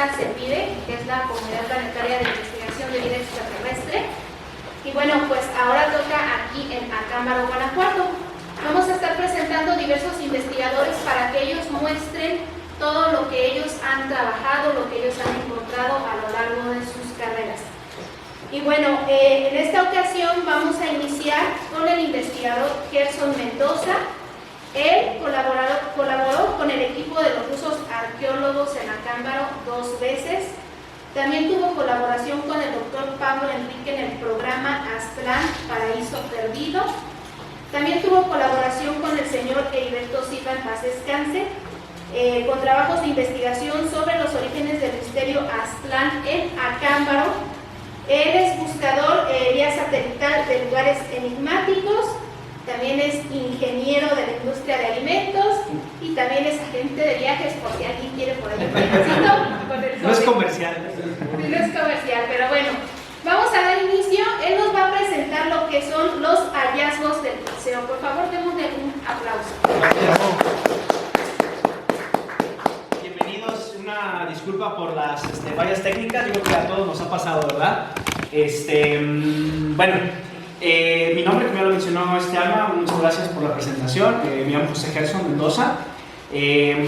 esta CEPIDE, que es la Comunidad Planetaria de Investigación de Vida Extraterrestre. Y bueno, pues ahora toca aquí en Acámbaro, Guanajuato. Vamos a estar presentando diversos investigadores para que ellos muestren todo lo que ellos han trabajado, lo que ellos han encontrado a lo largo de sus carreras. Y bueno, en esta ocasión vamos a iniciar con el investigador Gerson Mendoza. Él colaboró con el equipo de los rusos arqueólogos en Acámbaro 2 veces. También tuvo colaboración con el doctor Pablo Enrique en el programa Aztlán, Paraíso Perdido. También tuvo colaboración con el señor Heriberto Silva, en paz descanse, con trabajos de investigación sobre los orígenes del misterio Aztlán en Acámbaro. Él es buscador vía satelital de lugares enigmáticos, también es ingeniero de la industria de alimentos y también es agente de viajes, por si alguien quiere por ahí un viajecito. No es comercial. No es comercial, pero bueno, vamos a dar inicio. Él nos va a presentar lo que son los hallazgos del museo. Por favor, démosle un aplauso. Una disculpa por las fallas técnicas, yo creo que a todos nos ha pasado, ¿verdad? Bueno, mi nombre, como ya lo mencionó Alma, muchas gracias por la presentación. Me llamo José Gerson Mendoza.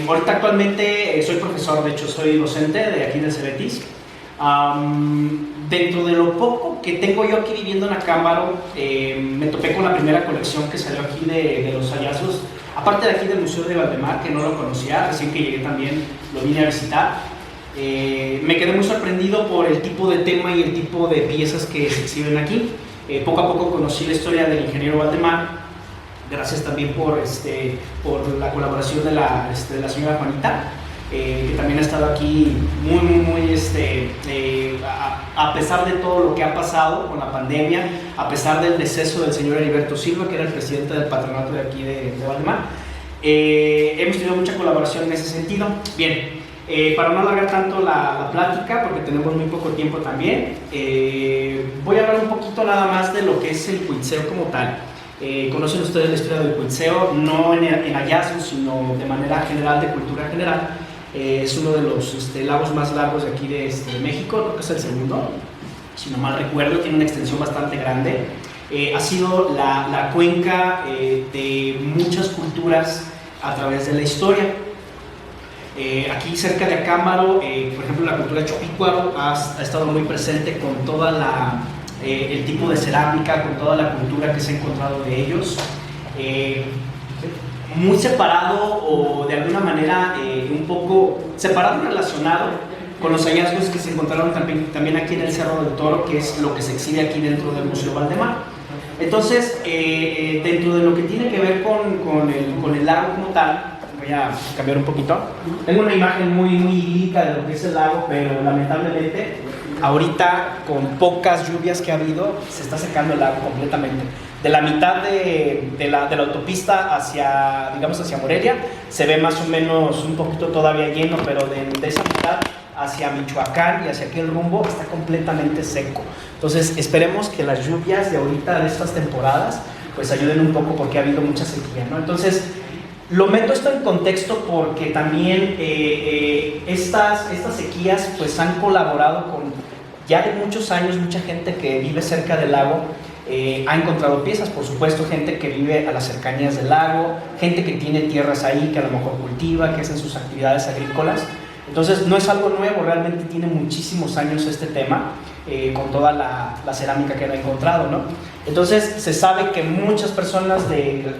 Ahorita actualmente soy profesor, de hecho soy docente de aquí del Cebetis. Dentro de lo poco que tengo yo aquí viviendo en Acámbaro, me topé con la primera colección que salió aquí de los hallazgos. Aparte de aquí del Museo de Valdemar, que no lo conocía, recién que llegué también lo vine a visitar. Me quedé muy sorprendido por el tipo de tema y el tipo de piezas que se exhiben aquí. Poco a poco conocí la historia del ingeniero Valdemar, gracias también por la colaboración de la señora Juanita, que también ha estado aquí a pesar de todo lo que ha pasado con la pandemia, a pesar del deceso del señor Heriberto Silva, que era el presidente del patronato de aquí de Valdemar. Hemos tenido mucha colaboración en ese sentido. Bien, para no alargar tanto la plática, porque tenemos muy poco tiempo también, voy a hablar un poquito nada más de lo que es el Cuitzeo como tal. Conocen ustedes la historia del Cuitzeo, no en hallazgos, sino de manera general, de cultura general. Es uno de los lagos más largos de aquí de México, creo que es el segundo, si no mal recuerdo, tiene una extensión bastante grande. Ha sido la cuenca de muchas culturas a través de la historia. Aquí cerca de Acámbaro, por ejemplo, la cultura Chopícuaro ha estado muy presente con toda el tipo de cerámica, con toda la cultura que se ha encontrado de ellos. Muy separado o de alguna manera un poco separado y relacionado con los hallazgos que se encontraron también aquí en el Cerro del Toro, que es lo que se exhibe aquí dentro del Museo Valdemar. Entonces, dentro de lo que tiene que ver con el lago como tal, voy a cambiar un poquito. Tengo una imagen muy idílica de lo que es el lago, pero lamentablemente ahorita con pocas lluvias que ha habido se está secando el lago completamente. De la mitad de la autopista hacia Morelia se ve más o menos un poquito todavía lleno, pero de esa mitad hacia Michoacán y hacia aquel rumbo está completamente seco. Entonces esperemos que las lluvias de ahorita, de estas temporadas, pues ayuden un poco, porque ha habido mucha sequía, ¿no? Entonces lo meto esto en contexto porque también estas sequías pues han colaborado con, ya de muchos años, mucha gente que vive cerca del lago ha encontrado piezas, por supuesto, gente que vive a las cercanías del lago, gente que tiene tierras ahí, que a lo mejor cultiva, que hacen sus actividades agrícolas. Entonces no es algo nuevo, realmente tiene muchísimos años este tema, con toda la cerámica que han encontrado, ¿no? Entonces se sabe que muchas personas,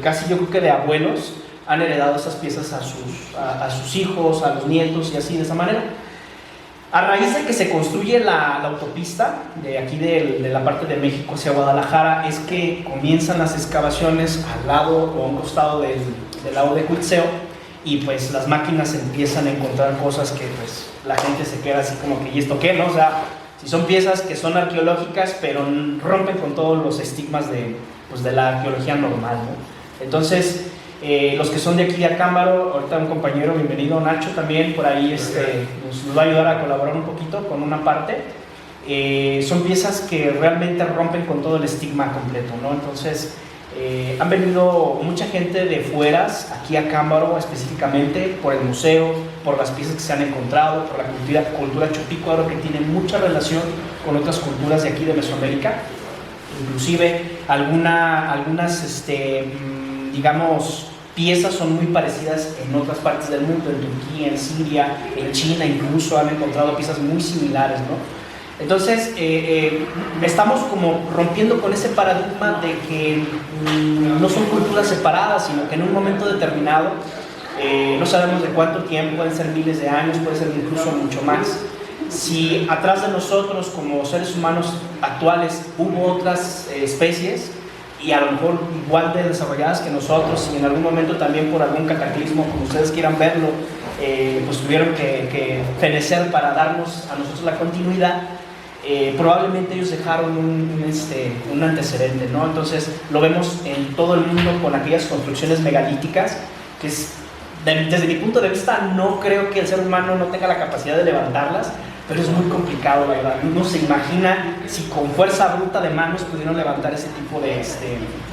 casi yo creo que de abuelos, han heredado esas piezas a sus hijos, a los nietos y así, de esa manera. A raíz de que se construye la autopista de aquí de la parte de México hacia Guadalajara, es que comienzan las excavaciones al lado o a un costado del lago de Cuitzeo, y pues las máquinas empiezan a encontrar cosas que pues la gente se queda así como que, ¿y esto qué, no? O sea, si son piezas que son arqueológicas, pero rompen con todos los estigmas de la arqueología normal, ¿no? Entonces, los que son de aquí de Acámbaro, ahorita un compañero, bienvenido Nacho, también por ahí nos va a ayudar a colaborar un poquito con una parte. Son piezas que realmente rompen con todo el estigma completo, ¿no? Entonces Han venido mucha gente de fueras aquí a Cámbaro específicamente por el museo, por las piezas que se han encontrado, por la cultura chupícuaro, que tiene mucha relación con otras culturas de aquí de Mesoamérica. Inclusive algunas digamos, piezas son muy parecidas en otras partes del mundo, en Turquía, en Siria, en China incluso han encontrado piezas muy similares, ¿no? Entonces, estamos como rompiendo con ese paradigma de que no son culturas separadas, sino que en un momento determinado, no sabemos de cuánto tiempo, pueden ser miles de años, puede ser incluso mucho más. Si atrás de nosotros, como seres humanos actuales, hubo otras especies, y a lo mejor igual de desarrolladas que nosotros, y en algún momento también por algún cataclismo, como ustedes quieran verlo, pues tuvieron que fenecer para darnos a nosotros la continuidad, probablemente ellos dejaron un antecedente, ¿no? Entonces lo vemos en todo el mundo con aquellas construcciones megalíticas, que es, desde mi punto de vista, no creo que el ser humano no tenga la capacidad de levantarlas, pero es muy complicado, la verdad. Uno se imagina si con fuerza bruta de manos pudieron levantar ese tipo de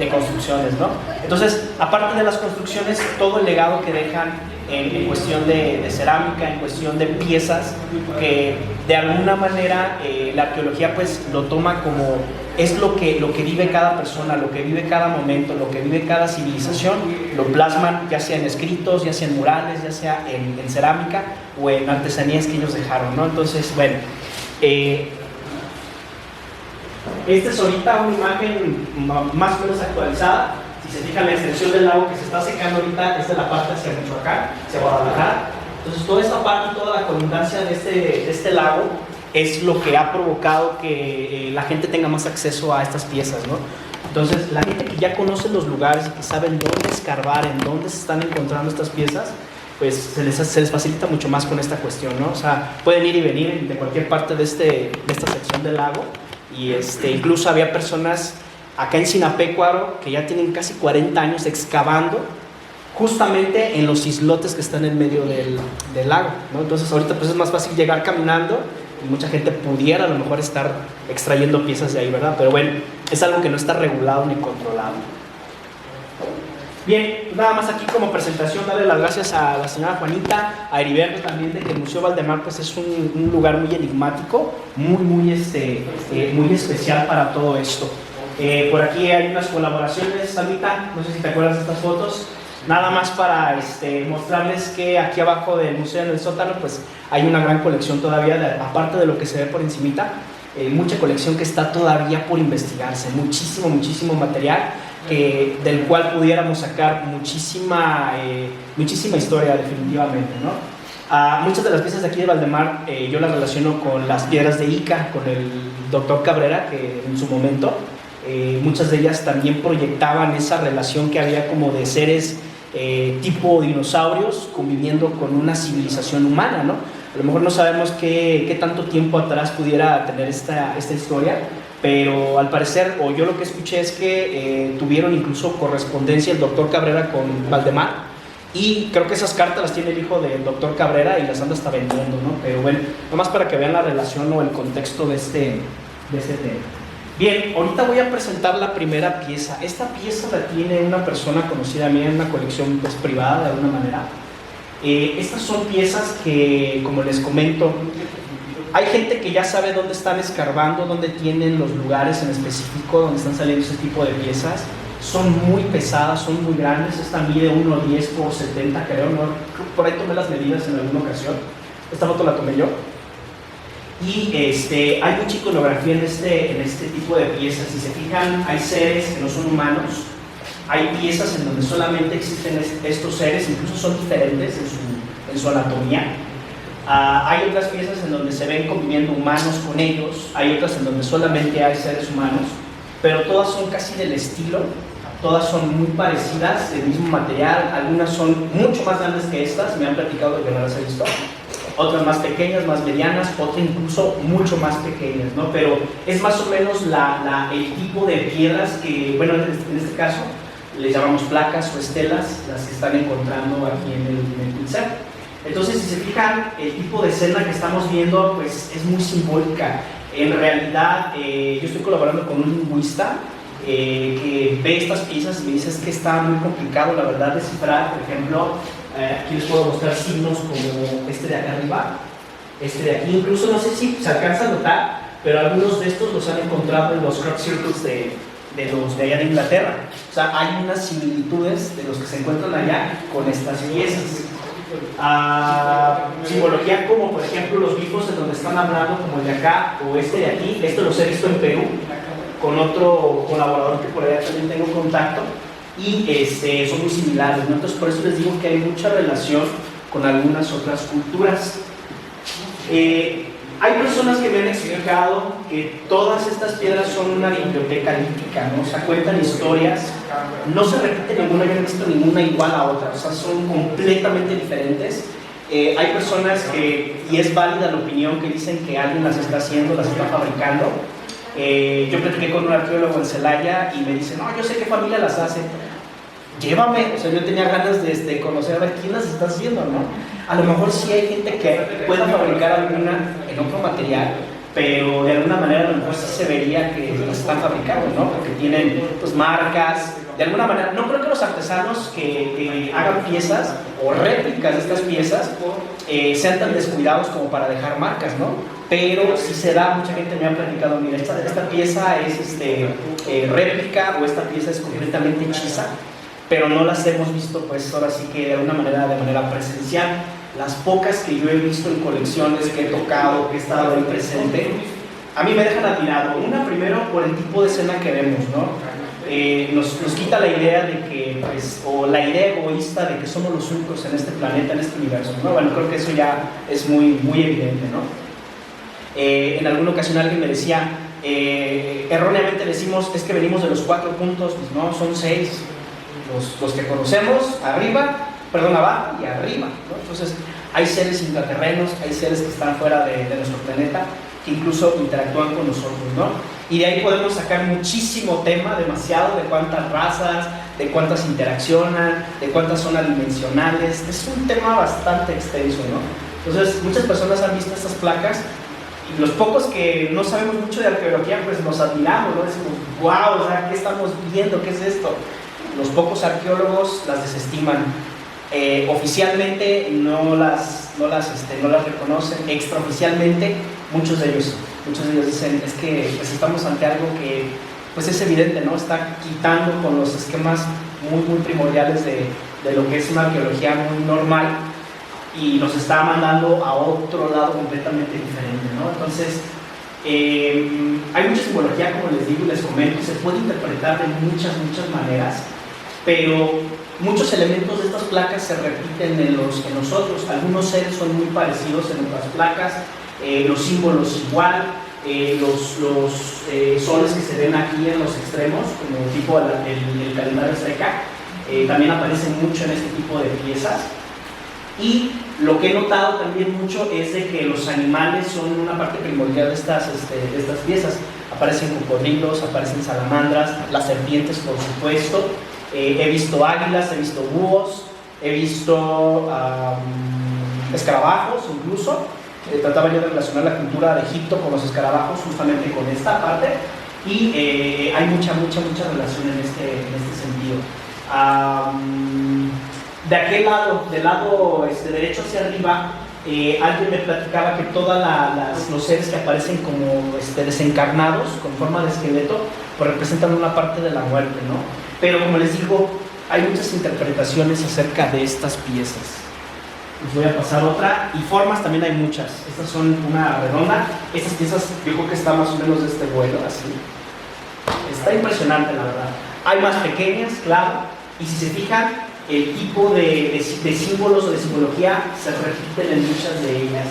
construcciones, ¿no? Entonces, aparte de las construcciones, todo el legado que dejan en cuestión de cerámica, en cuestión de piezas, que de alguna manera la arqueología pues lo toma como es lo que vive cada persona, lo que vive cada momento, lo que vive cada civilización, lo plasman ya sea en escritos, ya sea en murales, ya sea en cerámica o en artesanías que ellos dejaron, ¿no? Entonces, bueno, esta es ahorita una imagen más o menos actualizada. Si se fijan, la extensión del lago que se está secando ahorita es de la parte hacia Michoacán, hacia Guadalajara. Entonces, toda esta parte, toda la colindancia de este lago es lo que ha provocado que la gente tenga más acceso a estas piezas, ¿no? Entonces, la gente que ya conoce los lugares y que saben dónde escarbar, en dónde se están encontrando estas piezas, pues se les facilita mucho más con esta cuestión, ¿no? O sea, pueden ir y venir de cualquier parte de esta sección del lago, y incluso había personas acá en Sinapecuaro que ya tienen casi 40 años excavando justamente en los islotes que están en medio del lago, ¿no? Entonces ahorita pues es más fácil llegar caminando y mucha gente pudiera a lo mejor estar extrayendo piezas de ahí, ¿verdad? Pero bueno, es algo que no está regulado ni controlado. Bien, nada más aquí como presentación, darle las gracias a la señora Juanita, a Heriberto también, de que el Museo Valdemar pues es un lugar muy enigmático, muy especial para todo esto. Por aquí hay unas colaboraciones, Salmita, no sé si te acuerdas de estas fotos, nada más para mostrarles que aquí abajo del museo, en el sótano, pues hay una gran colección todavía, aparte de lo que se ve por encimita, mucha colección que está todavía por investigarse, muchísimo material, del cual pudiéramos sacar muchísima historia definitivamente, ¿no? Muchas de las piezas de aquí de Valdemar yo las relaciono con las piedras de Ica, con el doctor Cabrera, que en su momento muchas de ellas también proyectaban esa relación que había como de seres tipo dinosaurios conviviendo con una civilización humana, ¿no? A lo mejor no sabemos qué tanto tiempo atrás pudiera tener esta historia, pero al parecer, o yo lo que escuché es que tuvieron incluso correspondencia el doctor Cabrera con Valdemar, y creo que esas cartas las tiene el hijo del doctor Cabrera y las anda hasta vendiendo, ¿no? Pero bueno, nomás para que vean la relación o el contexto de este tema. Bien, ahorita voy a presentar la primera pieza. Esta pieza la tiene una persona conocida mía en una colección pues, privada de alguna manera. Estas son piezas que, como les comento, hay gente que ya sabe dónde están escarbando, dónde tienen los lugares en específico donde están saliendo ese tipo de piezas. Son muy pesadas, son muy grandes. Esta mide 1.10 por 70, creo, ¿no? Por ahí tomé las medidas en alguna ocasión. Esta foto la tomé yo. Y hay mucha iconografía en este tipo de piezas. Si se fijan, hay seres que no son humanos, hay piezas en donde solamente existen estos seres, incluso son diferentes en su anatomía. Hay otras piezas en donde se ven conviviendo humanos con ellos, hay otras en donde solamente hay seres humanos, pero todas son casi del estilo, todas son muy parecidas, del mismo material, algunas son mucho más grandes que estas, me han platicado que no las he visto. Otras más pequeñas, más medianas, otras incluso mucho más pequeñas, ¿no? Pero es más o menos el tipo de piedras que, bueno, en este caso, les llamamos placas o estelas, las que están encontrando aquí en el pincel. Entonces, si se fijan, el tipo de escena que estamos viendo, pues, es muy simbólica. En realidad, yo estoy colaborando con un lingüista, que ve estas piezas y me dice que está muy complicado, la verdad, descifrar. Por ejemplo, aquí les puedo mostrar signos como este de acá arriba, este de aquí, incluso no sé si se alcanza a notar, pero algunos de estos los han encontrado en los crop circles de los de allá de Inglaterra. O sea, hay unas similitudes de los que se encuentran allá con estas piezas. Simbología como por ejemplo los glifos en donde están hablando, como el de acá o este de aquí. Esto los he visto en Perú con otro colaborador que por allá también tengo contacto, y son muy similares, ¿no? Entonces por eso les digo que hay mucha relación con algunas otras culturas. Hay personas que me han explicado que todas estas piedras son una biblioteca lítica, ¿no? O sea, cuentan historias, no se repite ninguna, yo no he visto ninguna igual a otra, o sea, son completamente diferentes. Hay personas que, y es válida la opinión, que dicen que alguien las está haciendo, las está fabricando. Yo platiqué con un arqueólogo en Celaya y me dice, no, yo sé qué familia las hace. Llévame, o sea, yo tenía ganas de conocer a ver quién las está haciendo, ¿no? A lo mejor sí hay gente que pueda fabricar alguna en otro material, pero de alguna manera a lo mejor sí se vería que las están fabricando, ¿no? Porque tienen pues marcas, de alguna manera. No creo que los artesanos que hagan piezas o réplicas de estas piezas sean tan descuidados como para dejar marcas, ¿no? Pero si se da, mucha gente me ha platicado, mira, esta pieza es réplica, o esta pieza es completamente hechiza, pero no las hemos visto pues ahora sí que de alguna manera, de manera presencial. Las pocas que yo he visto en colecciones, que he tocado, que he estado ahí presente, a mí me dejan admirado. Una, primero, por el tipo de escena que vemos, ¿no? Nos quita la idea de que, pues, o la idea egoísta de que somos los únicos en este planeta, en este universo, ¿no? Bueno, creo que eso ya es muy, muy evidente, ¿no? En alguna ocasión alguien me decía, erróneamente decimos, es que venimos de los 4 puntos, pues no, son 6. Los que conocemos, abajo y arriba, ¿no? Entonces hay seres intraterrenos, hay seres que están fuera de nuestro planeta, que incluso interactúan con nosotros, ¿no? Y de ahí podemos sacar muchísimo tema, demasiado, de cuántas razas, de cuántas interaccionan, de cuántas son adimensionales. Es un tema bastante extenso, ¿no? Entonces muchas personas han visto estas placas, y los pocos que no sabemos mucho de arqueología, pues nos admiramos, ¿no? Decimos, wow, o sea, ¿qué estamos viendo? ¿Qué es esto? Los pocos arqueólogos las desestiman. Oficialmente no las reconocen. Extraoficialmente muchos de ellos dicen, es que pues estamos ante algo que pues es evidente, ¿no? Está quitando con los esquemas muy, muy primordiales de lo que es una arqueología muy normal, y nos está mandando a otro lado completamente diferente, ¿no? Entonces hay mucha simbología, como les digo y les comento, se puede interpretar de muchas maneras, pero muchos elementos de estas placas se repiten en nosotros. Algunos seres son muy parecidos en otras placas, los símbolos igual, los soles que se ven aquí en los extremos, como tipo el calendario azteca, también aparecen mucho en este tipo de piezas. Y lo que he notado también mucho es de que los animales son una parte primordial de estas piezas. Aparecen cocodrilos, aparecen salamandras, las serpientes, por supuesto. He visto águilas, he visto búhos, he visto escarabajos incluso. Trataba yo de relacionar la cultura de Egipto con los escarabajos, justamente con esta parte, y hay mucha relación en este sentido. De aquel lado, del lado derecho hacia arriba, alguien me platicaba que todos los seres que aparecen como desencarnados, con forma de esqueleto, pues representan una parte de la muerte, ¿no? Pero como les digo, hay muchas interpretaciones acerca de estas piezas. Les voy a pasar otra, y formas también hay muchas. Estas son una redonda, estas piezas yo creo que están más o menos de este vuelo, así. Está impresionante, la verdad. Hay más pequeñas, claro, y si se fijan, el tipo de símbolos o de simbología se repiten en muchas de ellas.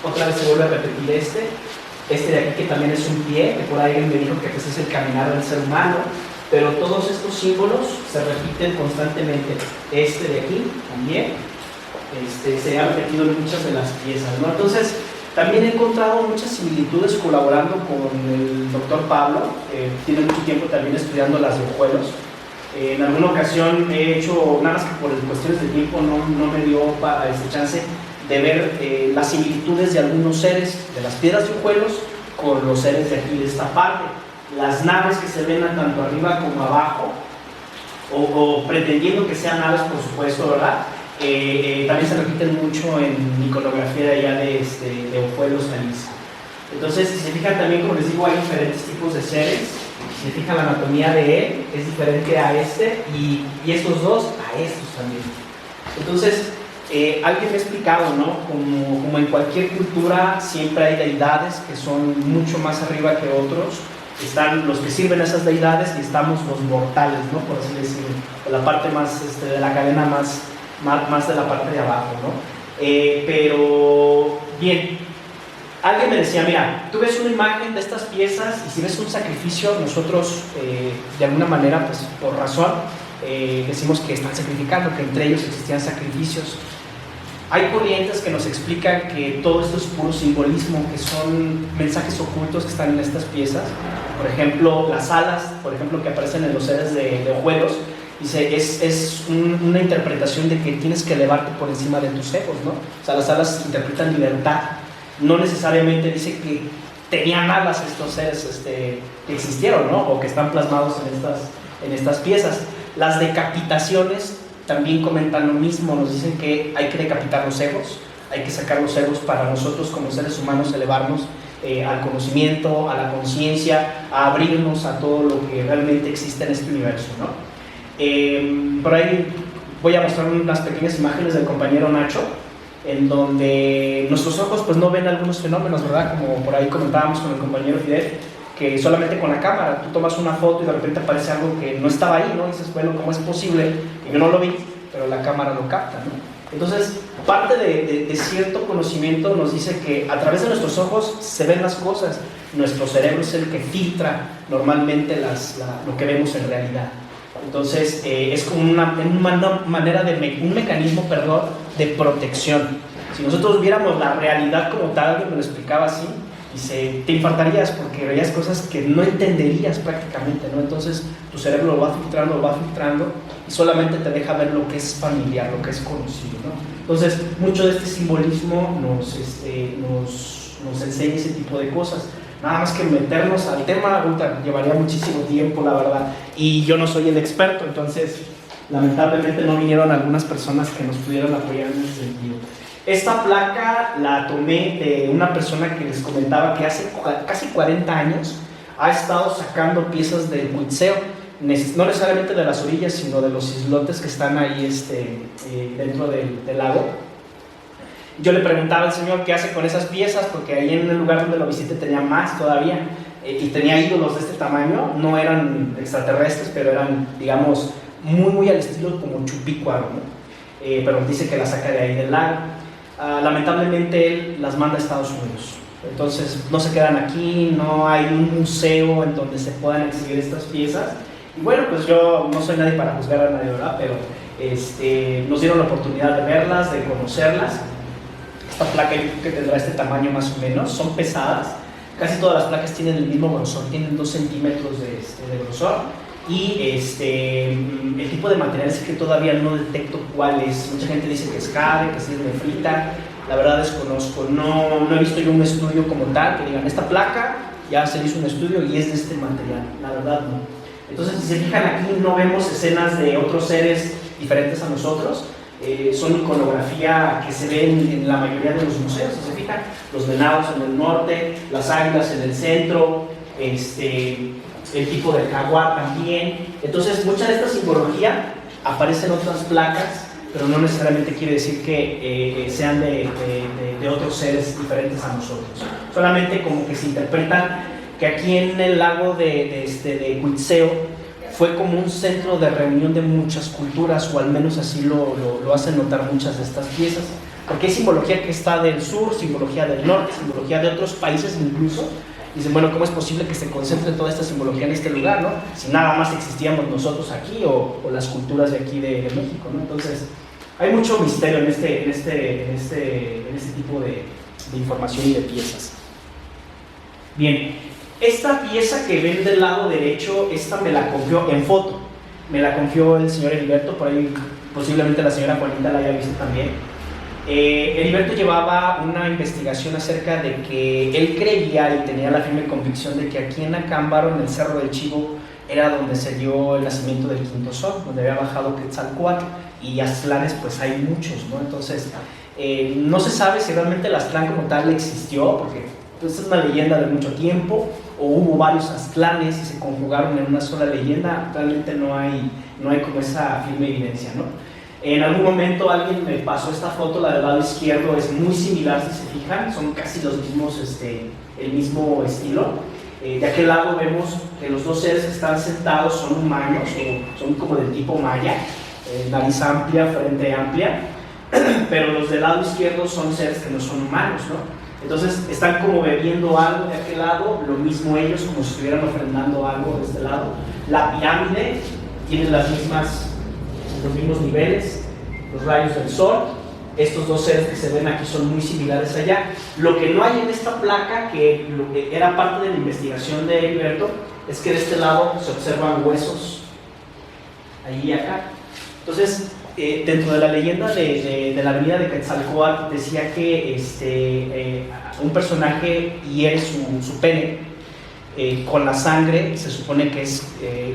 Otra vez se vuelve a repetir este de aquí, que también es un pie, que por ahí alguien me dijo que pues es el caminar del ser humano, pero todos estos símbolos se repiten constantemente. Este de aquí también se ha repetido en muchas de las piezas, ¿no? Entonces también he encontrado muchas similitudes colaborando con el doctor Pablo, que tiene mucho tiempo también estudiando las de hojuelos. En alguna ocasión he hecho, nada más que por cuestiones de tiempo no me dio chance de ver las similitudes de algunos seres de las piedras de hojuelos con los seres de aquí de esta parte. las naves que se ven tanto arriba como abajo, o pretendiendo que sean naves, por supuesto, ¿verdad? También se repiten mucho en iconografía de allá de Ojuelos, Jalisco. Entonces, si se fijan también, como les digo, hay diferentes tipos de seres. Si se fijan, la anatomía de él es diferente a este y estos dos a estos también. Entonces, alguien me ha explicado, ¿no? Como en cualquier cultura siempre hay deidades que son mucho más arriba que otros. Están los que sirven a esas deidades y estamos los mortales, ¿no? Por así decirlo, de la parte más de la cadena más de la parte de abajo, ¿no? Pero, bien, alguien me decía, mira, tú ves una imagen de estas piezas y si ves un sacrificio, nosotros de alguna manera, pues por razón, decimos que están sacrificando, que entre ellos existían sacrificios. Hay corrientes que nos explican que todo esto es puro simbolismo, que son mensajes ocultos que están en estas piezas. Por ejemplo, las alas, por ejemplo, que aparecen en los seres de Ojuelos, dice, es una interpretación de que tienes que elevarte por encima de tus egos, ¿no? O sea, las alas interpretan libertad. No necesariamente dice que tenían alas estos seres que existieron, ¿no? O que están plasmados en estas piezas. Las decapitaciones también comentan lo mismo, nos dicen que hay que decapitar los egos, hay que sacar los egos para nosotros como seres humanos elevarnos al conocimiento, a la conciencia, a abrirnos a todo lo que realmente existe en este universo, ¿no? Por ahí voy a mostrar unas pequeñas imágenes del compañero Nacho, en donde nuestros ojos pues no ven algunos fenómenos, ¿verdad? Como por ahí comentábamos con el compañero Fidel, que solamente con la cámara tú tomas una foto y de repente aparece algo que no estaba ahí, ¿no? Y dices, bueno, ¿cómo es posible? Que yo no lo vi, pero la cámara lo capta, ¿no? Entonces, parte de cierto conocimiento nos dice que a través de nuestros ojos se ven las cosas. Nuestro cerebro es el que filtra normalmente lo que vemos en realidad. Entonces, es como un mecanismo de protección. Si nosotros viéramos la realidad como tal, alguien me lo explicaba así, dice, te infartarías porque verías cosas que no entenderías prácticamente, ¿no? Entonces tu cerebro lo va filtrando y solamente te deja ver lo que es familiar, lo que es conocido, ¿no? Entonces mucho de este simbolismo nos enseña ese tipo de cosas. Nada más que meternos al tema, llevaría muchísimo tiempo, la verdad, y yo no soy el experto, entonces lamentablemente no vinieron algunas personas que nos pudieran apoyar en ese sentido. Esta placa la tomé de una persona que les comentaba que hace casi 40 años ha estado sacando piezas del Cuitzeo, no necesariamente de las orillas, sino de los islotes que están ahí dentro del lago. Yo le preguntaba al señor qué hace con esas piezas, porque ahí en el lugar donde lo visité tenía más todavía, y tenía ídolos de este tamaño, no eran extraterrestres, pero eran, digamos, muy, muy al estilo como Chupicuaro, ¿no? Pero dice que la saca de ahí del lago. Lamentablemente él las manda a Estados Unidos, entonces no se quedan aquí, no hay un museo en donde se puedan exhibir estas piezas. Y bueno, pues yo no soy nadie para juzgar a nadie, ¿verdad? Pero nos dieron la oportunidad de verlas, de conocerlas. Esta placa yo creo que tendrá este tamaño más o menos, son pesadas, casi todas las placas tienen el mismo grosor, tienen 2 centímetros de grosor. Y el tipo de material es que todavía no detecto cuál es. Mucha gente dice que es jade, que es nefrita. La verdad desconozco, no he visto yo un estudio como tal que digan esta placa ya se hizo un estudio y es de este material. La verdad no. Entonces, si se fijan aquí, no vemos escenas de otros seres diferentes a nosotros. Son iconografía que se ven en la mayoría de los museos. Si se fijan, los venados en el norte, las águilas en el centro, el tipo del jaguar también. Entonces mucha de esta simbología aparece en otras placas, pero no necesariamente quiere decir que sean de otros seres diferentes a nosotros. Solamente como que se interpretan que aquí en el lago de Cuitzeo fue como un centro de reunión de muchas culturas, o al menos así lo hacen notar muchas de estas piezas, porque hay simbología que está del sur, simbología del norte, simbología de otros países incluso. Dicen, bueno, ¿cómo es posible que se concentre toda esta simbología en este lugar, ¿no? Si nada más existíamos nosotros aquí o las culturas de aquí de México, ¿no? Entonces, hay mucho misterio en este tipo de información y de piezas. Bien, esta pieza que ven del lado derecho, esta me la confió en foto, me la confió el señor Heriberto, por ahí posiblemente la señora Juanita la haya visto también. Heriberto llevaba una investigación acerca de que él creía y tenía la firme convicción de que aquí en Acámbaro, en el Cerro del Chivo, era donde se dio el nacimiento del quinto sol, donde había bajado Quetzalcóatl, y Aztlanes pues hay muchos, ¿no? Entonces no se sabe si realmente el Aztlán como tal existió, porque pues, es una leyenda de mucho tiempo, o hubo varios Aztlanes y se conjugaron en una sola leyenda. Realmente no hay como esa firme evidencia, ¿no? En algún momento alguien me pasó esta foto, la del lado izquierdo es muy similar si se fijan, son casi los mismos, el mismo estilo. De aquel lado vemos que los dos seres que están sentados son humanos, o son como del tipo maya, nariz amplia, frente amplia, pero los del lado izquierdo son seres que no son humanos, ¿no? Entonces están como bebiendo algo de aquel lado, lo mismo ellos, como si estuvieran ofrendando algo de este lado. La pirámide tiene los mismos niveles, los rayos del sol. Estos dos seres que se ven aquí son muy similares allá. Lo que no hay en esta placa, que lo que era parte de la investigación de Heriberto, es que de este lado se observan huesos, allí y acá. Entonces, dentro de la leyenda de la avenida de Quetzalcóatl, decía que un personaje hiere su pene con la sangre, se supone que es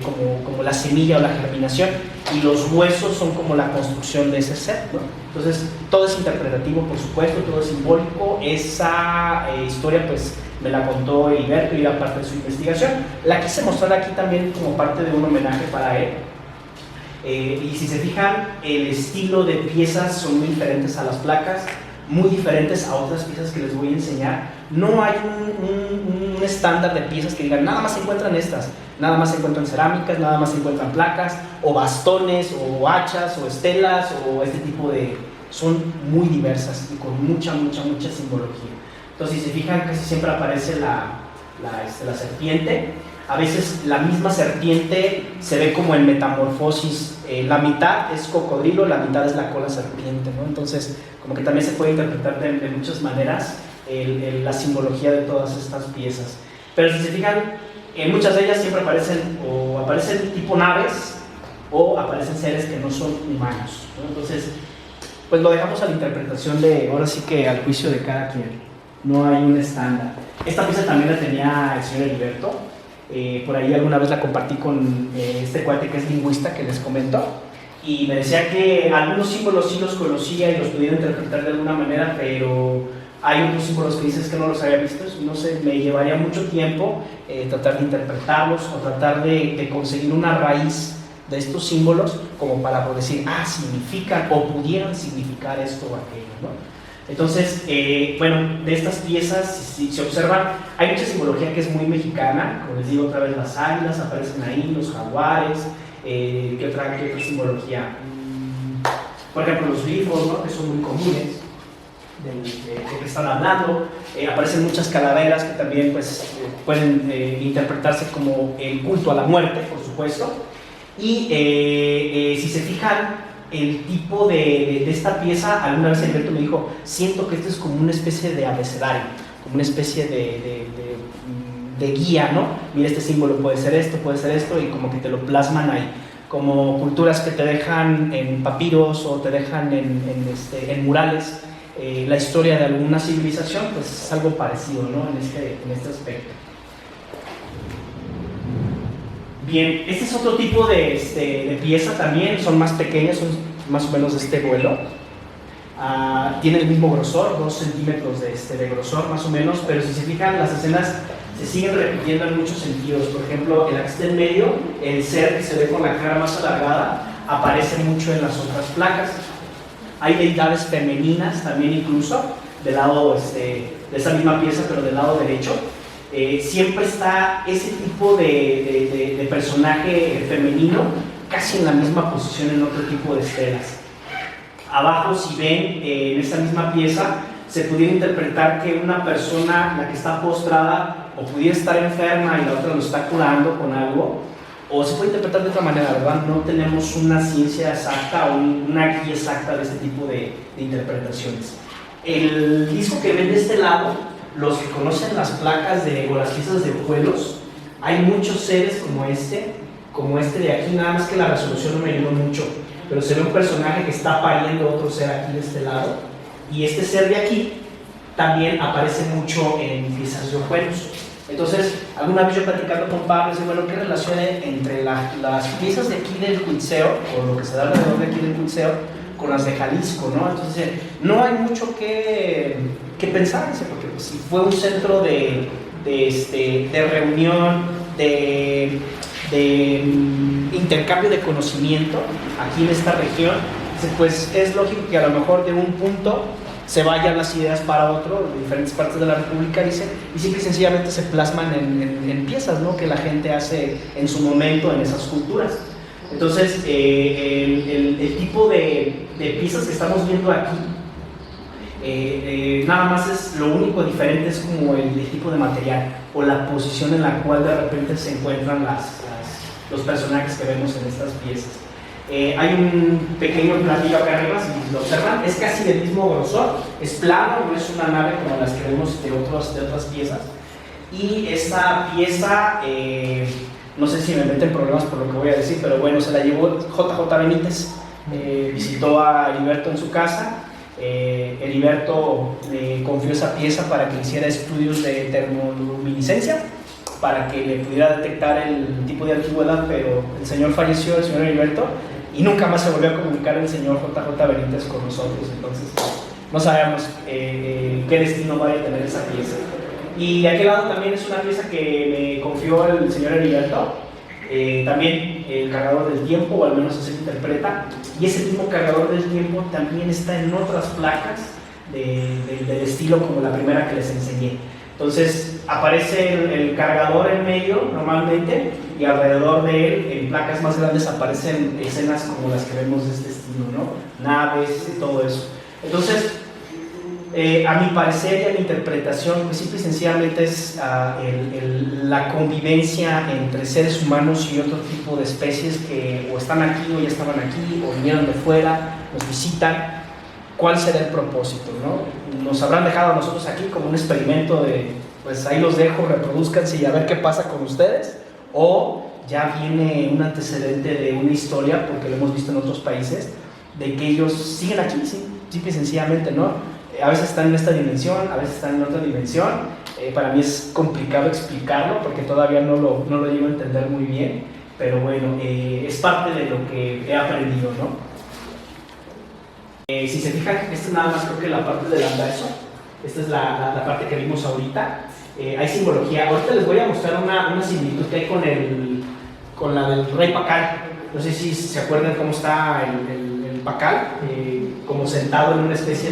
como la semilla o la germinación, y los huesos son como la construcción de ese ser, ¿no? Entonces, todo es interpretativo, por supuesto, todo es simbólico. Esa historia, pues, me la contó Heriberto y era parte de su investigación. La quise mostrar aquí también como parte de un homenaje para él. Y si se fijan, el estilo de piezas son muy diferentes a las placas, muy diferentes a otras piezas que les voy a enseñar. No hay un estándar de piezas que digan, nada más se encuentran estas, nada más se encuentran cerámicas, nada más se encuentran placas, o bastones, o hachas, o estelas, o este tipo de... Son muy diversas y con mucha simbología. Entonces, si se fijan, casi siempre aparece la serpiente. A veces la misma serpiente se ve como en metamorfosis, la mitad es cocodrilo, la mitad es la cola serpiente, ¿no? Entonces, como que también se puede interpretar de muchas maneras la simbología de todas estas piezas. Pero si se fijan, en muchas de ellas siempre aparecen tipo naves, o aparecen seres que no son humanos, ¿no? Entonces, pues lo dejamos a la interpretación ahora sí que al juicio de cada quien. No hay un estándar. Esta pieza también la tenía el señor Heriberto. Por ahí alguna vez la compartí con este cuate que es lingüista que les comento, y me decía que algunos símbolos sí los conocía y los pudiera interpretar de alguna manera, pero hay otros símbolos que dices que no los había visto. No sé, me llevaría mucho tiempo tratar de interpretarlos, o tratar de conseguir una raíz de estos símbolos como para poder decir, significan o pudieran significar esto o aquello, ¿no? Entonces, bueno, de estas piezas, si se observan, hay mucha simbología que es muy mexicana. Como les digo otra vez, las águilas aparecen ahí, los jaguares. ¿Qué otra simbología? Por ejemplo, los glifos, ¿no? Que son muy comunes, de que están hablando. Aparecen muchas calaveras que también pues, pueden interpretarse como el culto a la muerte, por supuesto. Y si se fijan, el tipo de esta pieza, alguna vez Heriberto me dijo, siento que esto es como una especie de abecedario, como una especie de guía, ¿no? Mira, este símbolo puede ser esto, y como que te lo plasman ahí, como culturas que te dejan en papiros o te dejan en murales la historia de alguna civilización. Pues es algo parecido, ¿no? En este aspecto. Bien, este es otro tipo de pieza también, son más pequeñas, son más o menos de este vuelo. Tiene el mismo grosor, 2 centímetros de grosor más o menos, pero si se fijan, las escenas se siguen repitiendo en muchos sentidos. Por ejemplo, en la que está en medio, el ser que se ve con la cara más alargada, aparece mucho en las otras placas. Hay deidades femeninas también, incluso, del lado de esa misma pieza, pero del lado derecho. Siempre está ese tipo de personaje femenino casi en la misma posición en otro tipo de estelas. Abajo, si ven, en esta misma pieza se pudiera interpretar que una persona, la que está postrada, o pudiera estar enferma y la otra lo está curando con algo, o se puede interpretar de otra manera, ¿verdad? No tenemos una ciencia exacta o una guía exacta de este tipo de interpretaciones. El disco que ven de este lado, los que conocen las placas o las piezas de vuelos, hay muchos seres como este de aquí, nada más que la resolución no me ayudó mucho, pero se ve un personaje que está pariendo otro ser aquí de este lado, Y este ser de aquí también aparece mucho en piezas de ojuelos. Entonces, alguna vez yo platicando con Pablo, dice, bueno, ¿qué relación hay entre las piezas de aquí del Cuitzeo, o lo que se da alrededor de aquí del Cuitzeo, con las de Jalisco, ¿no? Entonces, no hay mucho que pensar, dice, porque pues, si fue un centro de reunión, de intercambio de conocimiento aquí en esta región, pues es lógico que a lo mejor de un punto se vayan las ideas para otro, de diferentes partes de la República, dicen, y simple y sencillamente se plasman en piezas, ¿no? Que la gente hace en su momento en esas culturas. Entonces, el tipo de piezas que estamos viendo aquí, nada más es, lo único diferente es como el tipo de material o la posición en la cual de repente se encuentran los personajes que vemos en estas piezas. Hay un pequeño platillo acá arriba, si lo observan, es casi del mismo grosor, es plano, no es una nave como las que vemos de otras piezas. Y esta pieza, no sé si me meten problemas por lo que voy a decir, pero bueno, se la llevó JJ Benítez, visitó a Heriberto en su casa. Heriberto le confió esa pieza para que hiciera estudios de termoluminiscencia, para que le pudiera detectar el tipo de antigüedad, pero el señor falleció, el señor Heriberto, y nunca más se volvió a comunicar el señor JJ Benítez con nosotros. Entonces no sabemos qué destino vaya a tener esa pieza. Y de aquel lado también es una pieza que me confió el señor Heriberto, también el cargador del tiempo, o al menos así se interpreta, y ese mismo cargador del tiempo también está en otras placas del estilo como la primera que les enseñé. Entonces aparece el cargador en medio normalmente, y alrededor de él, en placas más grandes, aparecen escenas como las que vemos de este estilo, ¿no? Naves y todo eso. Entonces, a mi parecer y a mi interpretación, pues simple y sencillamente es la convivencia entre seres humanos y otro tipo de especies que o están aquí o ya estaban aquí o vinieron de fuera, nos visitan. ¿Cuál será el propósito, no? Nos habrán dejado a nosotros aquí como un experimento de, pues ahí los dejo, reproduzcanse y a ver qué pasa con ustedes, o ya viene un antecedente de una historia, porque lo hemos visto en otros países, de que ellos siguen aquí, sí, simple y sencillamente, ¿no? A veces están en esta dimensión, a veces están en otra dimensión. Para mí es complicado explicarlo porque todavía no lo llego a entender muy bien, pero bueno, es parte de lo que he aprendido, ¿no? Si se fijan, esta es nada más creo que la parte del anverso. Esta es la parte que vimos ahorita. Hay simbología. Ahorita les voy a mostrar una similitud que hay con la del rey Pacal. No sé si se acuerdan cómo está el Pacal, como sentado en una especie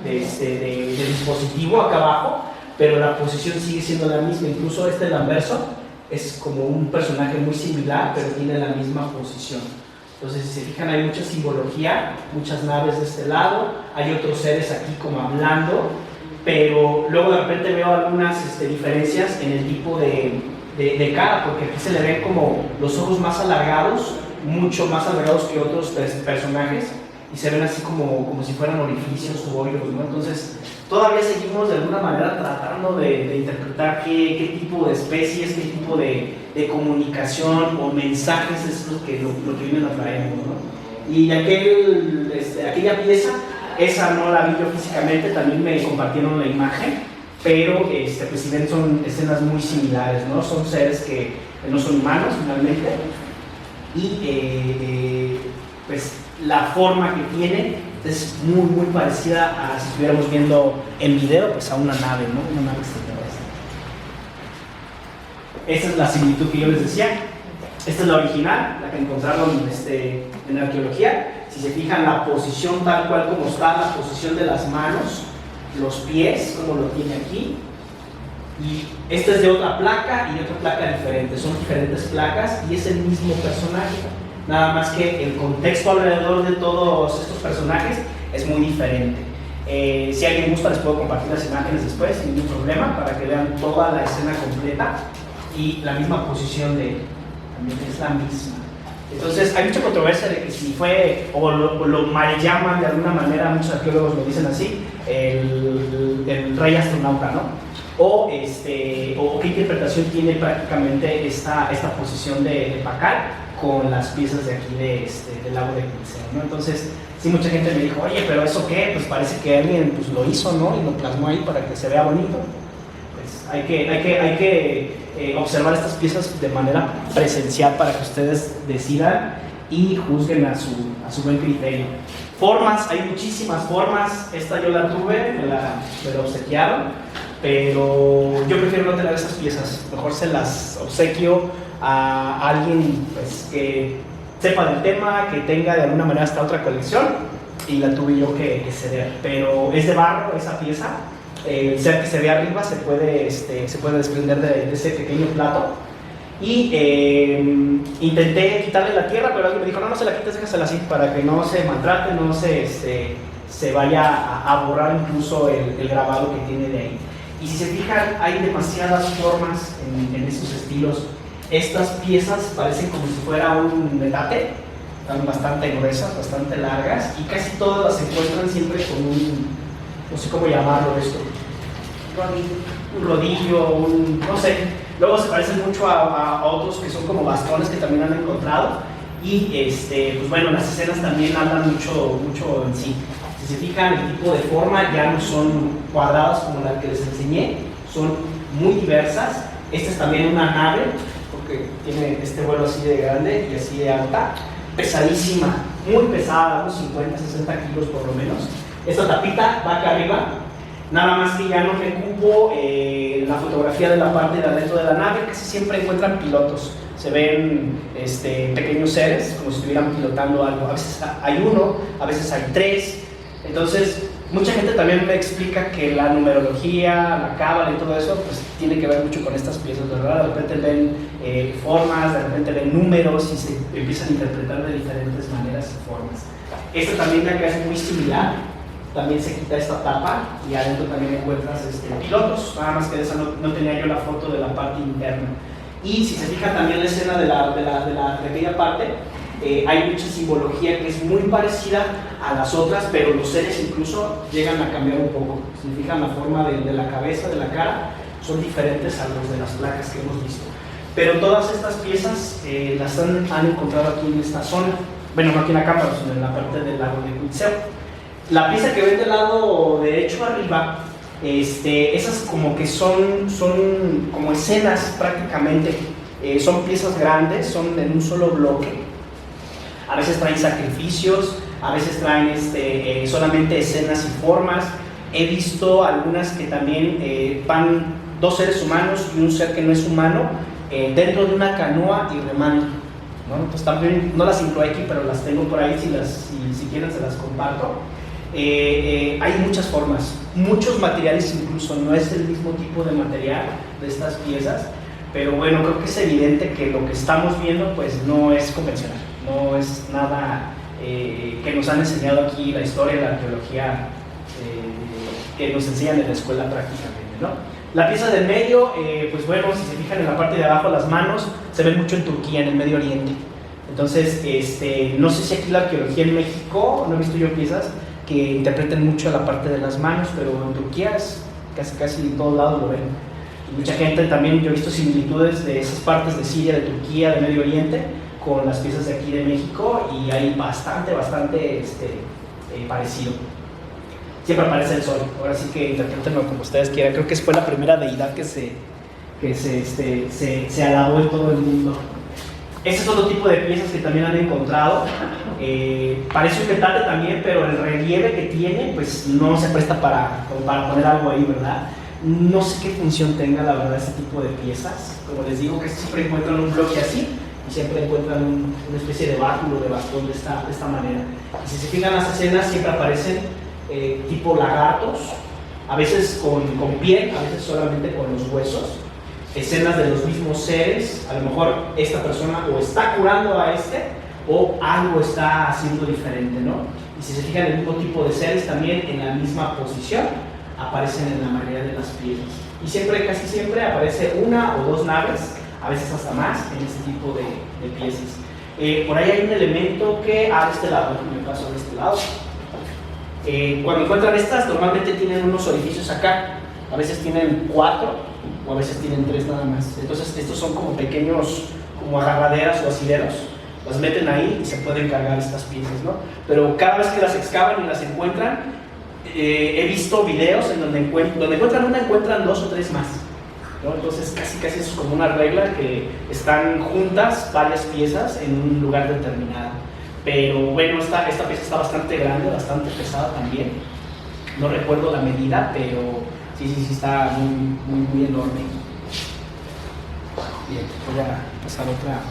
de dispositivo acá abajo, pero la posición sigue siendo la misma. Incluso el anverso es como un personaje muy similar, pero tiene la misma posición. Entonces, si se fijan, hay mucha simbología, muchas naves de este lado, hay otros seres aquí como hablando, pero luego de repente veo algunas diferencias en el tipo de cara, porque aquí se le ven como los ojos más alargados, mucho más alargados que otros personajes, y se ven así como si fueran orificios u hoyos, ¿no? Entonces, todavía seguimos de alguna manera tratando de interpretar qué tipo de especies, qué tipo de comunicación o mensajes es lo que vienen a traernos, ¿no? Y aquella pieza, esa no la vi yo físicamente, también me compartieron la imagen, pero pues si ven son escenas muy similares, ¿no? Son seres que no son humanos finalmente, y pues la forma que tiene es muy parecida a si estuviéramos viendo en video, pues a una nave, ¿no? Una nave extraterrestre. Esa es la similitud que yo les decía. Esta es la original, la que encontraron en arqueología. Si se fijan, la posición tal cual como está, la posición de las manos, los pies, como lo tiene aquí. Y esta es de otra placa y de otra placa diferente. Son diferentes placas y es el mismo personaje. Nada más que el contexto alrededor de todos estos personajes es muy diferente. Si alguien gusta, les puedo compartir las imágenes después sin ningún problema para que vean toda la escena completa y la misma posición de él. También es la misma. Entonces, hay mucha controversia de que si fue, o lo mal llaman de alguna manera, muchos arqueólogos lo dicen así, el rey astronauta, ¿no? O qué interpretación tiene prácticamente esta posición de Pacal. con las piezas de aquí del lago de Quinceo, ¿no? Entonces, sí, mucha gente me dijo, oye, pero ¿eso qué? Pues parece que alguien pues, lo hizo, ¿no? Y lo plasmó ahí para que se vea bonito. Pues hay que observar estas piezas de manera presencial para que ustedes decidan y juzguen a su buen criterio. Formas, hay muchísimas formas. Esta yo la tuve, me la obsequiaron, pero yo prefiero no tener esas piezas. Mejor se las obsequio a alguien pues, que sepa del tema, que tenga de alguna manera esta otra colección, y la tuve yo que ceder. Pero es de barro esa pieza. El ser que se ve arriba se puede desprender de ese pequeño plato. Y intenté quitarle la tierra, pero alguien me dijo, no se la quites, déjasela así para que no se maltrate, no se vaya a borrar incluso el grabado que tiene de ahí. Y si se fijan, hay demasiadas formas en esos estilos. Estas piezas parecen como si fuera un metate, están bastante gruesas, bastante largas, y casi todas las encuentran siempre con no sé cómo llamarlo esto, un rodillo, no sé. Luego se parecen mucho a otros que son como bastones que también han encontrado, y pues bueno, las escenas también hablan mucho en sí. Si se fijan, el tipo de forma ya no son cuadradas como la que les enseñé, son muy diversas. Esta es también una nave, porque tiene este vuelo así de grande y así de alta, pesadísima, muy pesada, unos 50, 60 kilos por lo menos. Esta tapita va acá arriba, nada más que ya no me cupo la fotografía de la parte de adentro de la nave. Casi siempre encuentran pilotos, se ven pequeños seres como si estuvieran pilotando algo. A veces hay uno, a veces hay tres. Entonces mucha gente también me explica que la numerología, la cábala y todo eso pues tiene que ver mucho con estas piezas, ¿verdad? De repente ven formas, de repente ven números y se empiezan a interpretar de diferentes maneras y formas. Esta también de acá es muy similar. También se quita esta tapa y adentro también encuentras pilotos, nada más que de esa no tenía yo la foto de la parte interna. Y si se fijan también la escena de aquella parte, hay mucha simbología que es muy parecida a las otras, pero los seres incluso llegan a cambiar un poco. Si se fijan la forma de la cabeza, de la cara, son diferentes a los de las placas que hemos visto. Pero todas estas piezas las han encontrado aquí en esta zona, bueno, no aquí en la cámara, sino en la parte del lago de Quinceo. La pieza que ven del lado derecho arriba, esas como que son como escenas prácticamente, son piezas grandes, son en un solo bloque. A veces traen sacrificios, a veces traen solamente escenas y formas. He visto algunas que también van dos seres humanos y un ser que no es humano dentro de una canoa y remando, ¿no? Entonces también no las incluyo aquí, pero las tengo por ahí, si quieren se las comparto. Hay muchas formas, muchos materiales incluso, no es el mismo tipo de material de estas piezas, pero bueno, creo que es evidente que lo que estamos viendo pues no es convencional, no es nada que nos han enseñado aquí la historia, la arqueología, que nos enseñan en la escuela prácticamente, ¿no? La pieza del medio, pues bueno, si se fijan en la parte de abajo, las manos se ven mucho en Turquía, en el Medio Oriente. Entonces, no sé si aquí la arqueología en México, no he visto yo piezas que interpreten mucho la parte de las manos, pero en Turquía es casi en todos lados lo ven. Y mucha gente también, yo he visto similitudes de esas partes de Siria, de Turquía, de Medio Oriente, con las piezas de aquí de México, y hay bastante parecido. Siempre aparece el sol, ahora sí que interpretenlo como ustedes quieran. Creo que fue la primera deidad que se alabó en todo el mundo. Ese es otro tipo de piezas que también han encontrado. Parece un metate también, pero el relieve que tiene pues no se presta para poner algo ahí, ¿verdad? No sé qué función tenga, la verdad, este tipo de piezas. Como les digo, que siempre encuentran un bloque así y siempre encuentran una especie de báculo, de bastón de esta manera. Y si se fijan las escenas, siempre aparecen tipo lagartos, a veces con piel, a veces solamente con los huesos. Escenas de los mismos seres, a lo mejor esta persona o está curando a o algo está haciendo diferente, ¿no? Y si se fijan, el mismo tipo de seres también en la misma posición aparecen en la mayoría de las piezas. Y casi siempre aparece una o dos naves, a veces hasta más, en este tipo de piezas. Por ahí hay un elemento que, de este lado, me paso de este lado. Cuando encuentran estas, normalmente tienen unos orificios acá, a veces tienen 4 o a veces tienen 3 nada más. Entonces estos son como pequeños, como agarraderas o asileros, las meten ahí y se pueden cargar estas piezas, ¿no? Pero cada vez que las excavan y las encuentran, he visto videos en donde encuentran una, encuentran 2 o 3 más, ¿no? Entonces casi es como una regla que están juntas varias piezas en un lugar determinado. Pero bueno, esta pieza está bastante grande, bastante pesada también. No recuerdo la medida, pero sí está muy enorme. Bien, voy a pasar otra.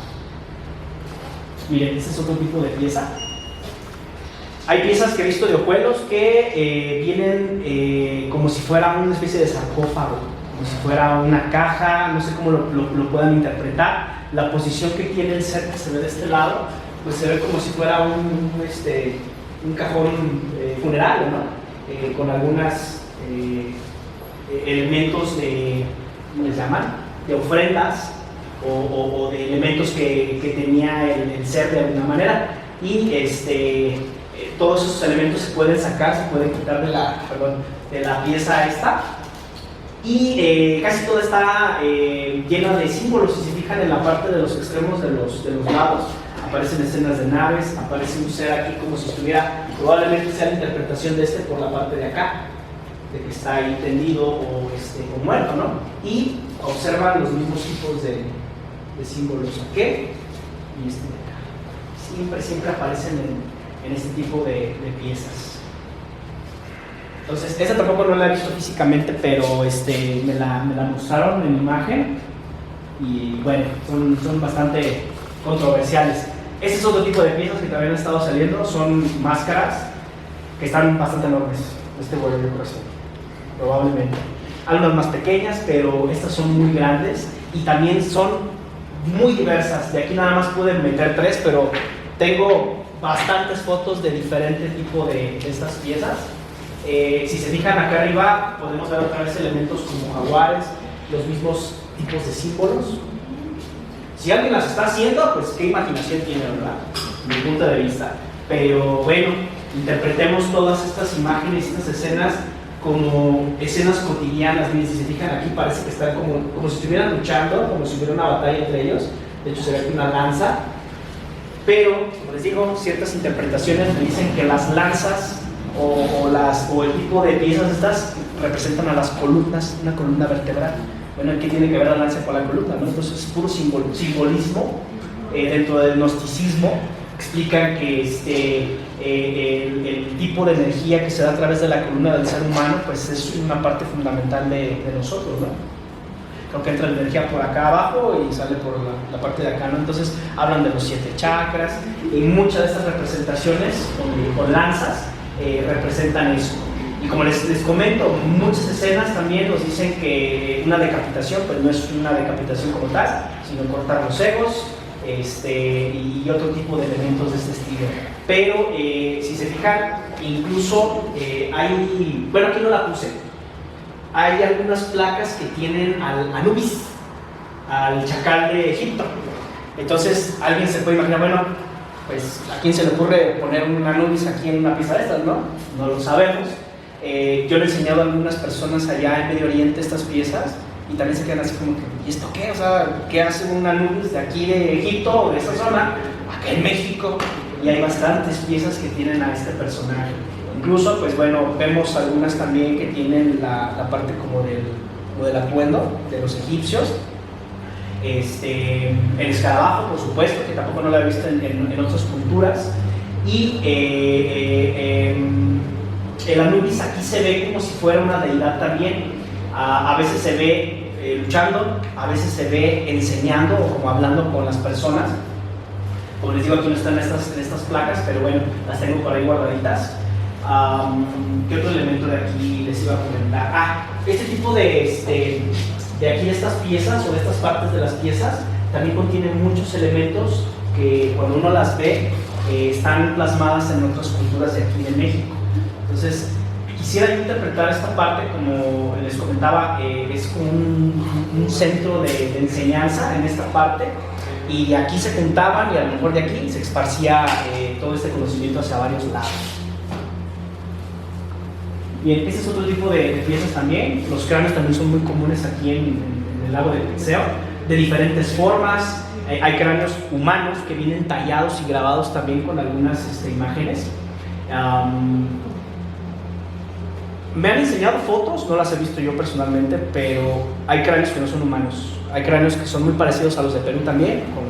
Miren, este es otro tipo de pieza. Hay piezas que he visto de ojuelos que vienen como si fuera una especie de sarcófago, como si fuera una caja, no sé cómo lo puedan interpretar. La posición que tiene el ser que se ve de este lado, pues se ve como si fuera un cajón funerario, ¿no? Con algunos elementos de, ¿cómo les llaman? De ofrendas o de elementos que tenía el ser de alguna manera. Y todos esos elementos se pueden sacar, se pueden quitar de la pieza esta. Y casi toda está llena de símbolos. Si se fijan en la parte de los extremos de los lados, aparecen escenas de naves, aparece un ser aquí como si estuviera, probablemente sea la interpretación de por la parte de acá, de que está ahí tendido o muerto, ¿no? Y observan los mismos tipos de símbolos aquí y de acá. Siempre aparecen en este tipo de piezas. Entonces, esta tampoco no la he visto físicamente, pero me la mostraron en imagen y bueno, son bastante controversiales. Este es otro tipo de piezas que también han estado saliendo, son máscaras que están bastante enormes. Vuelo de corazón, probablemente. Algunas más pequeñas, pero estas son muy grandes y también son muy diversas. De aquí nada más pude meter 3, pero tengo bastantes fotos de diferente tipo de estas piezas. Si se fijan acá arriba, podemos ver otra vez elementos como jaguares, los mismos tipos de símbolos. Si alguien las está haciendo, pues qué imaginación tiene, ¿verdad? Mi punto de vista. Pero bueno, interpretemos todas estas imágenes, estas escenas como escenas cotidianas. Miren, si se fijan aquí parece que están como si estuvieran luchando, como si hubiera una batalla entre ellos. De hecho se ve aquí una lanza. Pero, como les digo, ciertas interpretaciones me dicen que las lanzas o el tipo de piezas estas representan a las columnas, una columna vertebral. Bueno, ¿qué tiene que ver la lanza con la columna, ¿no? Entonces es puro simbolismo. Dentro del gnosticismo explican que el tipo de energía que se da a través de la columna del ser humano pues es una parte fundamental de nosotros, ¿no? Creo que entra la energía por acá abajo y sale por la parte de acá, ¿no? Entonces hablan de los 7 chakras y muchas de estas representaciones con lanzas representan eso. Y como les comento, muchas escenas también nos dicen que una decapitación pues no es una decapitación como tal, sino cortar los egos y otro tipo de elementos de este estilo. Pero si se fijan, incluso hay, bueno, aquí no la puse, hay algunas placas que tienen al Anubis, al chacal de Egipto. Entonces alguien se puede imaginar, bueno, pues a quién se le ocurre poner un Anubis aquí en una pieza de estas, ¿no? No lo sabemos. Yo le he enseñado a algunas personas allá en Medio Oriente estas piezas y también se quedan así como que, ¿y esto qué? O sea, ¿qué hace un Anubis de aquí de Egipto o de esta zona, acá en México? Y hay bastantes piezas que tienen a este personaje. Incluso, pues bueno, vemos algunas también que tienen la parte como del atuendo de los egipcios. El escarabajo, por supuesto, que tampoco no lo he visto en otras culturas. Y el Anubis aquí se ve como si fuera una deidad también. A veces se ve luchando, a veces se ve enseñando o como hablando con las personas. Como les digo, aquí no están en estas placas, pero bueno, las tengo por ahí guardaditas. ¿Qué otro elemento de aquí les iba a comentar? Este tipo de aquí de estas piezas o de estas partes de las piezas también contienen muchos elementos que cuando uno las ve están plasmadas en otras culturas de aquí de México. Entonces, quisiera interpretar esta parte, como les comentaba, es un centro de enseñanza en esta parte, y aquí se juntaban y a lo mejor de aquí se esparcía todo este conocimiento hacia varios lados. Bien, este es otro tipo de piezas también. Los cráneos también son muy comunes aquí en el lago de Perseo, de diferentes formas. hay cráneos humanos que vienen tallados y grabados también con algunas imágenes. Me han enseñado fotos, no las he visto yo personalmente, pero hay cráneos que no son humanos. Hay cráneos que son muy parecidos a los de Perú también, con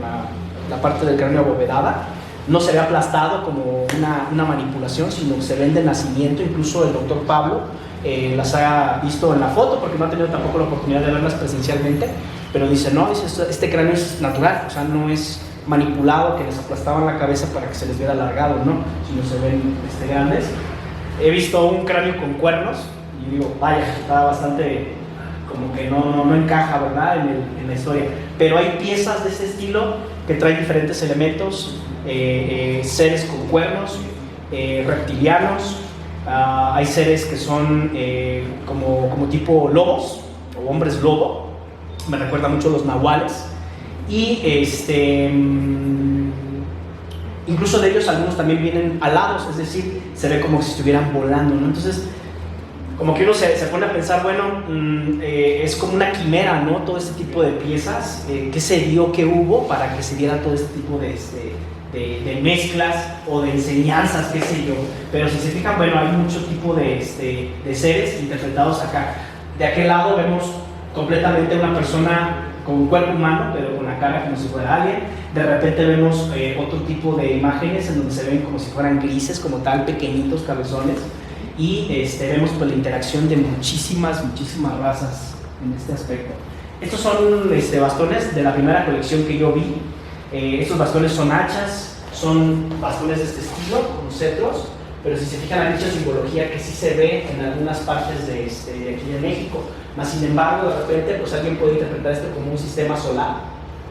la parte del cráneo abovedada. No se ve aplastado como una manipulación, sino que se ven de nacimiento. Incluso el doctor Pablo las ha visto en la foto, porque no ha tenido tampoco la oportunidad de verlas presencialmente, pero dice, no, este cráneo es natural, o sea, no es manipulado, que les aplastaban la cabeza para que se les viera alargado, ¿no? Sino se ven grandes. He visto un cráneo con cuernos y digo, vaya, está bastante como que no encaja, ¿verdad?, en la historia. Pero hay piezas de este estilo que traen diferentes elementos, seres con cuernos, reptilianos, hay seres que son como tipo lobos o hombres lobo, me recuerda mucho a los nahuales, y incluso de ellos algunos también vienen alados, es decir, se ve como si estuvieran volando, ¿no? Entonces, como que uno se pone a pensar, bueno, es como una quimera, ¿no? Todo este tipo de piezas, ¿qué se dio, qué hubo para que se diera todo este tipo de mezclas o de enseñanzas, qué sé yo? Pero si se fijan, bueno, hay mucho tipo de seres interpretados acá. De aquel lado vemos completamente una persona con un cuerpo humano, pero con la cara como si fuera alguien. De repente vemos otro tipo de imágenes en donde se ven como si fueran grises, como tal, pequeñitos, cabezones. Y vemos pues la interacción de muchísimas razas en este aspecto. Estos son bastones de la primera colección que yo vi. Estos bastones son hachas, son bastones de este estilo, con cetros, pero si se fijan hay mucha simbología que sí se ve en algunas partes de aquí de México. Más sin embargo, de repente pues alguien puede interpretar esto como un sistema solar,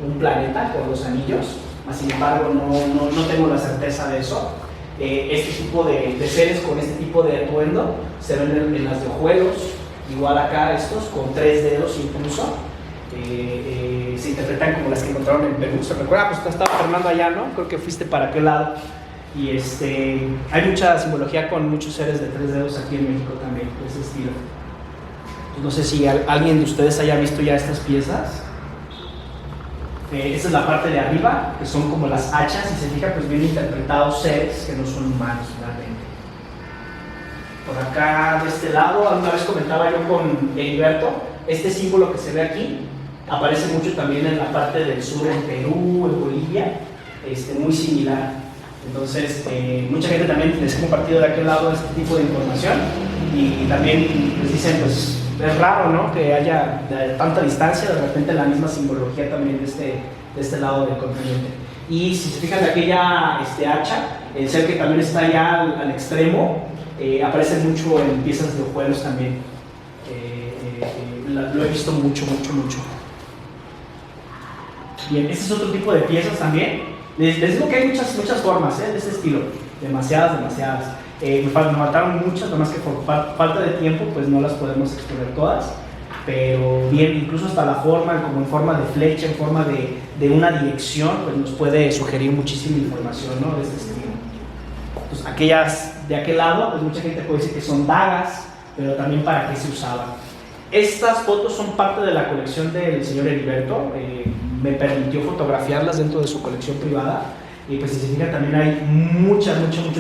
un planeta con los anillos. Más sin embargo, no tengo la certeza de eso. Este tipo de seres con este tipo de atuendo se ven en las de ojuelos, igual acá estos con 3 dedos incluso, se interpretan como las que encontraron en Perú. ¿Se recuerda? Pues tú estabas Fernando allá, ¿no? Creo que fuiste para aquel lado. Y hay mucha simbología con muchos seres de 3 dedos aquí en México también, de ese estilo. No sé si alguien de ustedes haya visto ya estas piezas. Esta es la parte de arriba, que son como las hachas, y se fija, pues vienen interpretados seres que no son humanos realmente. Por acá, de este lado, alguna vez comentaba yo con Heriberto, este símbolo que se ve aquí aparece mucho también en la parte del sur, en Perú, en Bolivia, muy similar. Entonces, mucha gente también les ha compartido de aquel lado este tipo de información, y también les dicen, pues, es raro, ¿no?, que haya tanta distancia, de repente la misma simbología también de este lado del continente. Y si se fijan de aquella hacha, el ser que también está allá al extremo, aparece mucho en piezas de ojuelos también. Lo he visto mucho. Bien, este es otro tipo de piezas también. Les digo que hay muchas formas de este estilo, demasiadas. Me faltaron muchas, nomás que por falta de tiempo pues no las podemos exponer todas, pero bien, incluso hasta la forma, como en forma de flecha, en forma de una dirección, pues nos puede sugerir muchísima información, ¿no?, de este estilo. Pues aquellas de aquel lado, pues mucha gente puede decir que son dagas, pero también para qué se usaban. Estas fotos son parte de la colección del señor Heriberto, me permitió fotografiarlas dentro de su colección privada, y pues si se fijan también hay mucho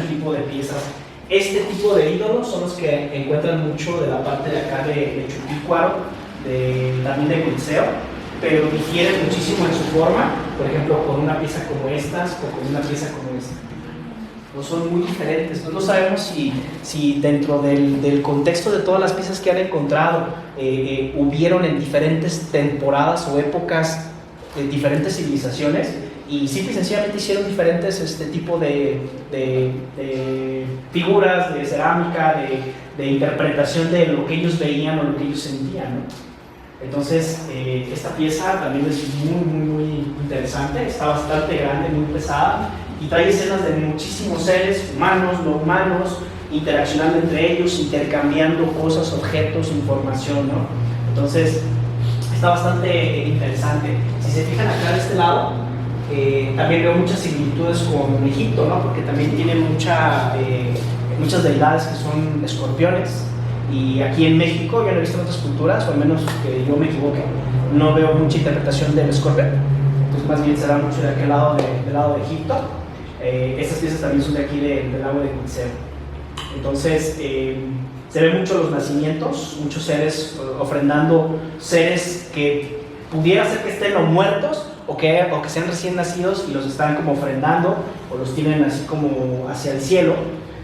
tipo de piezas. Este tipo de ídolos son los que encuentran mucho de la parte de acá de Chuquícuaro, también de Coliseo, pero difieren muchísimo en su forma, por ejemplo con una pieza como estas o con una pieza como esta. No son muy diferentes, no sabemos si dentro del contexto de todas las piezas que han encontrado hubieron en diferentes temporadas o épocas de diferentes civilizaciones, y simple y sencillamente hicieron diferentes tipo de figuras, de cerámica, de interpretación de lo que ellos veían o lo que ellos sentían, ¿no? Entonces, esta pieza también es muy interesante, está bastante grande, muy pesada, y trae escenas de muchísimos seres, humanos, no humanos, interaccionando entre ellos, intercambiando cosas, objetos, información, ¿no? Entonces, está bastante interesante. Si se fijan acá de este lado, también veo muchas similitudes con Egipto, ¿no?, porque también tiene muchas deidades que son escorpiones, y aquí en México, yo no he visto en otras culturas, o al menos que yo me equivoque, no veo mucha interpretación del escorpión. Entonces pues más bien se da mucho de aquel lado del lado de Egipto. Estas piezas también son de aquí del lago de Quetzal. Entonces se ven mucho los nacimientos, muchos seres ofrendando seres que pudiera ser que estén o muertos o que sean recién nacidos y los están como ofrendando o los tienen así como hacia el cielo.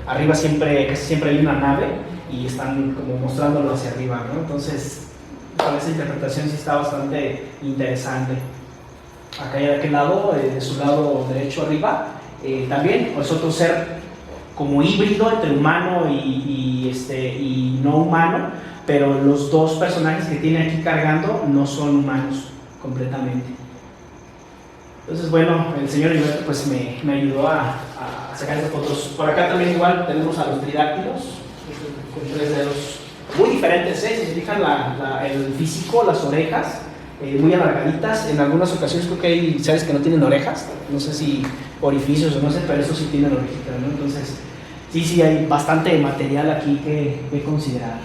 Arriba casi siempre hay una nave y están como mostrándolo hacia arriba, ¿no? Entonces con esa interpretación sí está bastante interesante. Acá de aquel lado, de su lado derecho arriba, también es otro ser como híbrido entre humano y no humano, pero los dos personajes que tiene aquí cargando no son humanos completamente. Entonces, bueno, el señor Heriberto pues me ayudó a sacar estas fotos. Por acá también igual tenemos a los tridáctilos, con 3 dedos muy diferentes, si se fijan el físico, las orejas, muy alargaditas. En algunas ocasiones creo que hay seres que no tienen orejas, no sé si orificios o no sé, pero eso sí tienen orejitas, ¿no? Entonces, sí, hay bastante material aquí que considerar.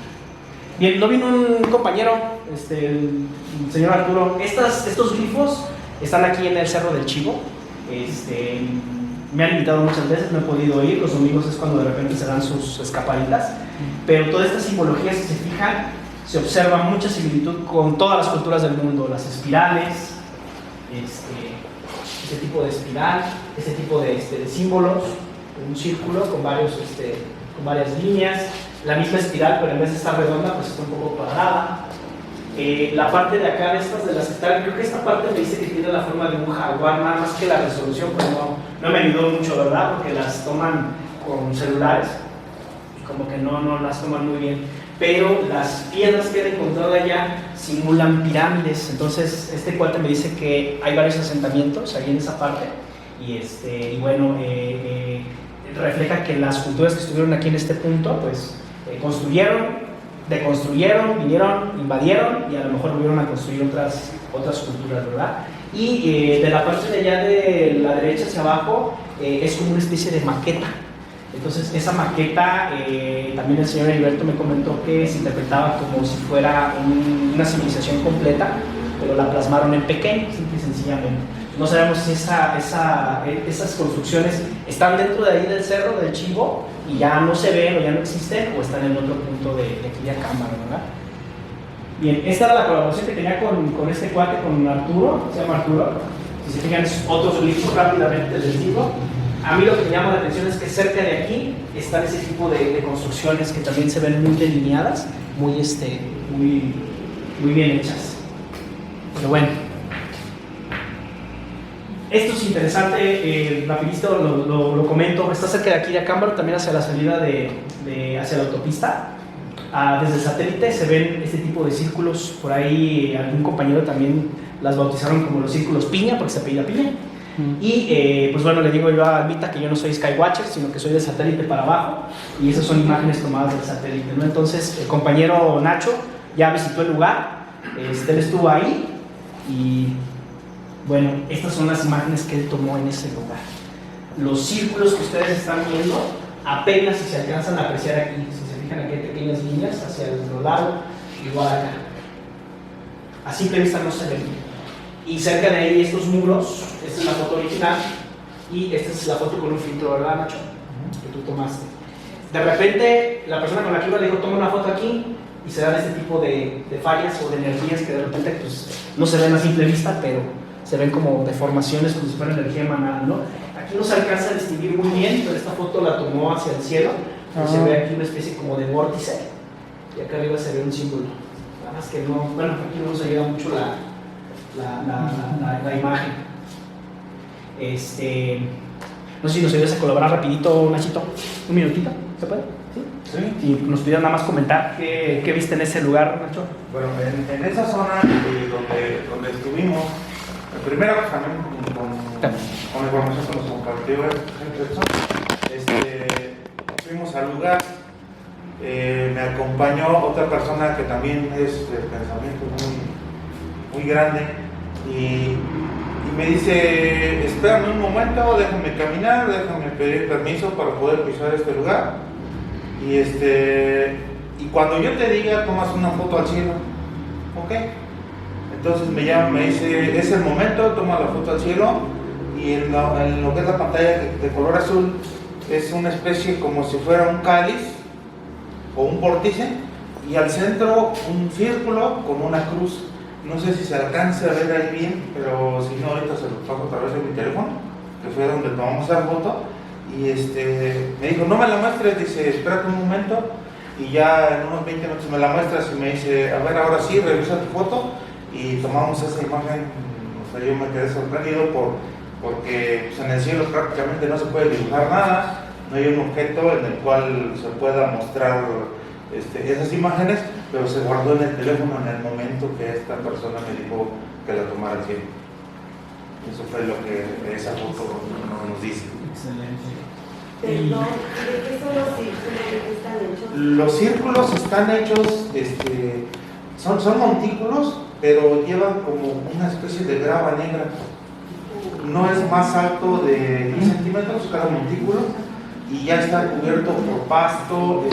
Bien, no vino un compañero, el señor Arturo. Estos glifos están aquí en el Cerro del Chivo. Me han invitado muchas veces, no he podido ir. Los domingos es cuando de repente se dan sus escapaditas. Pero toda esta simbología, si se fijan, se observa mucha similitud con todas las culturas del mundo. Las espirales, este tipo de espiral, este tipo de símbolos, un círculo con varias líneas. La misma espiral, pero en vez de estar redonda, pues está un poco cuadrada. La parte de acá de las que están, creo que esta parte me dice que tiene la forma de un jaguar, nada más que la resolución pues no me ayudó mucho, ¿verdad? Porque las toman con celulares, como que no las toman muy bien. Pero las piedras que he encontrado allá simulan pirámides. Entonces este cuate me dice que hay varios asentamientos ahí en esa parte y bueno, refleja que las culturas que estuvieron aquí en este punto pues construyeron, deconstruyeron, vinieron, invadieron y a lo mejor volvieron a construir otras culturas, ¿verdad? Y de la parte de allá de la derecha hacia abajo es como una especie de maqueta. Entonces esa maqueta, también el señor Heriberto me comentó que se interpretaba como si fuera una civilización completa, pero la plasmaron en pequeño, simple y sencillamente. No sabemos si esas construcciones están dentro de ahí del Cerro del Chivo y ya no se ven o ya no existen, o están en otro punto de aquí de Acámbaro, ¿verdad? Bien, esta era la colaboración que tenía con este cuate, con Arturo, se llama Arturo. Si se fijan, otros glifos rápidamente les digo. A mí lo que me llama la atención es que cerca de aquí están ese tipo de construcciones que también se ven muy delineadas, muy bien hechas. Pero bueno, esto es interesante, rapidito lo comento. Está cerca de aquí de Acámbaro, también hacia la salida hacia la autopista. Desde el satélite se ven este tipo de círculos. Por ahí algún compañero también las bautizaron como los círculos piña, porque se apellida Piña. Y pues bueno, le digo yo a Almita que yo no soy Skywatcher, sino que soy de satélite para abajo, y esas son imágenes tomadas del satélite, ¿no? Entonces el compañero Nacho ya visitó el lugar, él estuvo ahí y bueno, estas son las imágenes que él tomó en ese lugar. Los círculos que ustedes están viendo apenas si se alcanzan a apreciar aquí. Si se fijan, aquí hay pequeñas líneas hacia el otro lado, igual acá. A simple vista no se ven. Y cerca de ahí estos muros, esta es la foto original y esta es la foto con un filtro, ¿verdad, Nacho? Que tú tomaste. De repente la persona con la que iba le dijo, toma una foto aquí, y se dan este tipo de fallas o de energías que de repente pues, no se ven a simple vista, pero se ven como deformaciones, como si fuera energía emanada, ¿no? Aquí no se alcanza a distinguir muy bien, pero esta foto la tomó hacia el cielo, se ve aquí una especie como de vórtice, y acá arriba se ve un símbolo. Nada más que no, bueno, aquí no nos ayuda mucho la imagen. No sé si nos ayudas a colaborar rapidito, Nachito, un minutito, ¿se puede? ¿Sí? Y nos pidieron nada más comentar qué viste en ese lugar, Nacho. Bueno, en esa zona donde estuvimos, primero también con la información que nos compartió fuimos al lugar. Me acompañó otra persona que también es de pensamiento muy grande y me dice, espérame un momento, déjame caminar, déjame pedir permiso para poder pisar este lugar y cuando yo te diga, tomas una foto al cielo, ¿ok? Entonces me llama, me dice, es el momento, toma la foto al cielo, y en lo que es la pantalla de color azul es una especie como si fuera un cáliz o un vórtice, y al centro un círculo con una cruz. No sé si se alcanza a ver ahí bien, pero si no, ahorita se lo paso a través de mi teléfono, que fue donde tomamos la foto. Y me dijo, no me la muestres, dice, espérate un momento. Y ya en unos 20 minutos me la muestras y me dice, a ver, ahora sí, revisa tu foto. Y tomamos esa imagen. O sea, yo me quedé sorprendido porque pues, en el cielo prácticamente no se puede dibujar nada. No hay un objeto en el cual se pueda mostrar esas imágenes, pero se guardó en el teléfono en el momento que esta persona me dijo que la tomara al cielo. Eso fue lo que esa foto nos dice. Excelente. Perdón, ¿de qué son los círculos? ¿De qué están hechos? Los círculos están hechos, son montículos, pero llevan como una especie de grava negra. No es más alto de 10 centímetros cada montículo y ya está cubierto por pasto.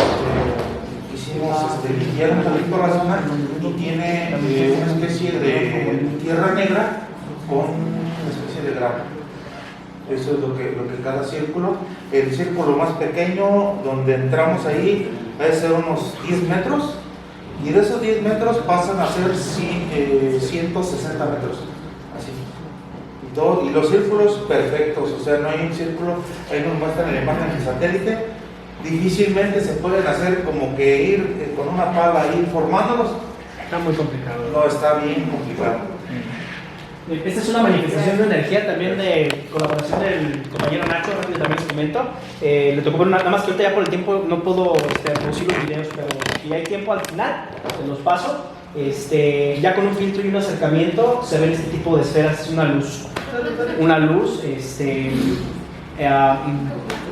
Hicimos limpiar un poquito la zona y tiene una especie de tierra negra con una especie de grava. Eso es lo que cada círculo. El círculo más pequeño donde entramos ahí debe ser unos 10 metros y de esos 10 metros pasan a ser 160 metros. Así. Y los círculos perfectos, o sea, no hay un círculo, ahí nos muestran en la imagen del satélite. Difícilmente se pueden hacer como que ir con una pala, ir formándolos. Está muy complicado. No, está bien complicado. Esta es una manifestación de energía también de colaboración del compañero Nacho, rápido también les comento. Le tocó ver nada más que ahorita ya por el tiempo no puedo producir los videos, pero si hay tiempo al final, se los paso. Ya con un filtro y un acercamiento se ven este tipo de esferas, es una luz. Una luz,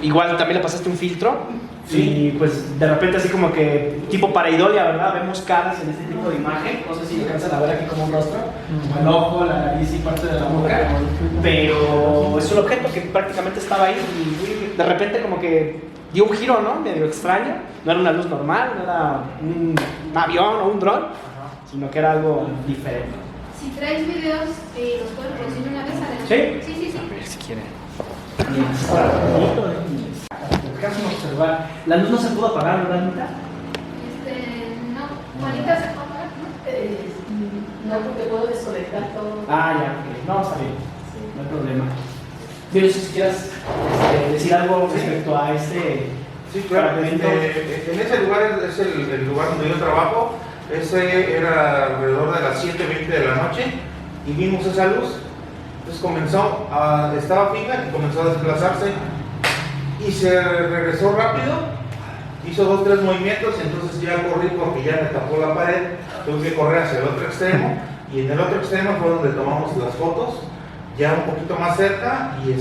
igual también le pasaste un filtro. Y pues de repente así como que tipo pareidolia, ¿verdad? Vemos caras en este tipo de imagen. No sé si alcanzan a ver aquí como un rostro, el ojo, la nariz y parte de la boca. Pero es un objeto que prácticamente estaba ahí y de repente como que dio un giro, ¿no? Medio extraño. No era una luz normal, no era un avión o un dron, sino que era algo diferente. Si traes videos, los puedes producir una vez adelante. ¿Sí? Sí. A ver si quieren. Déjame observar. La luz no se pudo apagar, ¿verdad, Anita? No. Juanita se puede apagar, ¿no? No, porque puedo desconectar todo. Ah, ya, ok. No, está bien. No hay problema. Yo no sé si quieras decir algo respecto a Sí, claro. En ese lugar es el lugar donde yo trabajo. Ese era alrededor de las 7:20 de la noche y vimos esa luz. Entonces estaba fija y comenzó a desplazarse y se regresó rápido, hizo 2 o 3 movimientos, entonces ya corrí porque ya me tapó la pared, tuve que correr hacia el otro extremo y en el otro extremo fue donde tomamos las fotos, ya un poquito más cerca y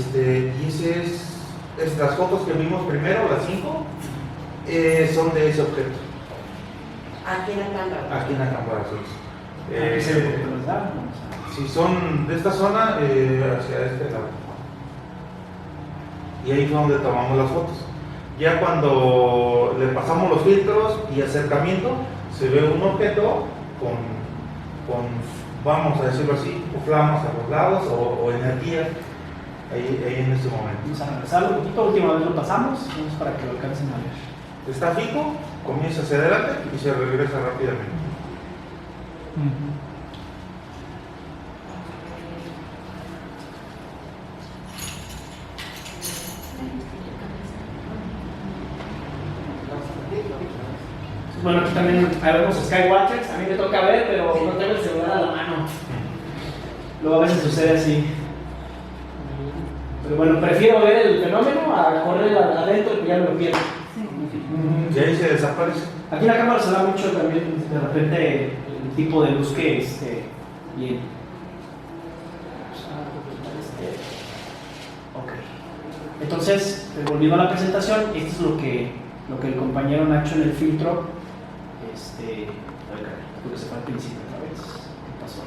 estas fotos que vimos primero, las 5, son de ese objeto. Aquí en la cámara. Aquí en la cámara, sí. Si son de esta zona, hacia este lado. Y ahí fue donde tomamos las fotos. Ya cuando le pasamos los filtros y acercamiento, se ve un objeto con vamos a decirlo así, flamas a los lados o energía ahí en este momento. Vamos a regresarlo un poquito, última vez lo pasamos, vamos para que lo alcancen a ver. Está fijo, comienza hacia adelante y se regresa rápidamente. Bueno, aquí también vemos Skywatchers, a mí me toca ver, pero no tengo el celular a la mano. Luego a veces sucede así. Pero bueno, prefiero ver el fenómeno a correr adentro y ya me lo pierdo. Y ahí se desaparece. Aquí en la cámara se da mucho también, de repente, el tipo de luz que viene. Ok. Entonces, volviendo a la presentación, esto es lo que el compañero Nacho en el filtro. Porque se fue al principio otra vez. ¿Qué pasó?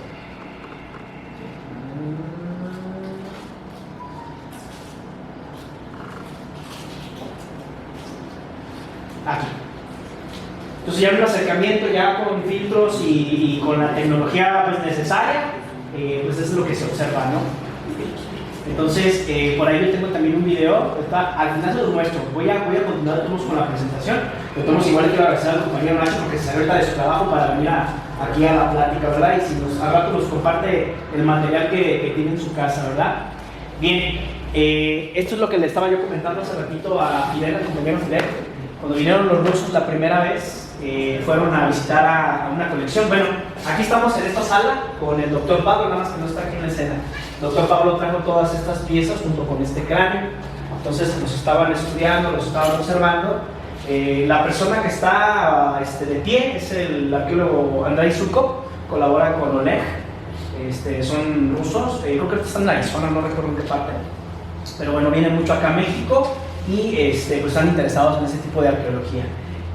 Aquí. Entonces ya un acercamiento ya con filtros y con la tecnología pues, necesaria, pues eso es lo que se observa, ¿no? Entonces, por ahí yo tengo también un video, está, al final se los muestro. Voy a continuar de todos con la presentación. De todos igual quiero agradecer al compañero Nacho porque se salió de su trabajo para venir aquí a la plática, ¿verdad? Y si al rato nos comparte el material que tiene en su casa, ¿verdad? Bien, esto es lo que le estaba yo comentando hace ratito a Fidel, al compañero Fidel. Cuando vinieron los rusos la primera vez, fueron a visitar a una colección. Bueno, aquí estamos en esta sala con el doctor Pablo, nada más que no está aquí en la escena. El doctor Pablo trajo todas estas piezas junto con este cráneo. Entonces los estaban estudiando, los estaban observando. La persona que está de pie es el arqueólogo Andrei Zhukov, colabora con Oleg. Son rusos, creo que están en Arizona, no recuerdo en qué parte. Pero bueno, vienen mucho acá a México y pues están interesados en ese tipo de arqueología.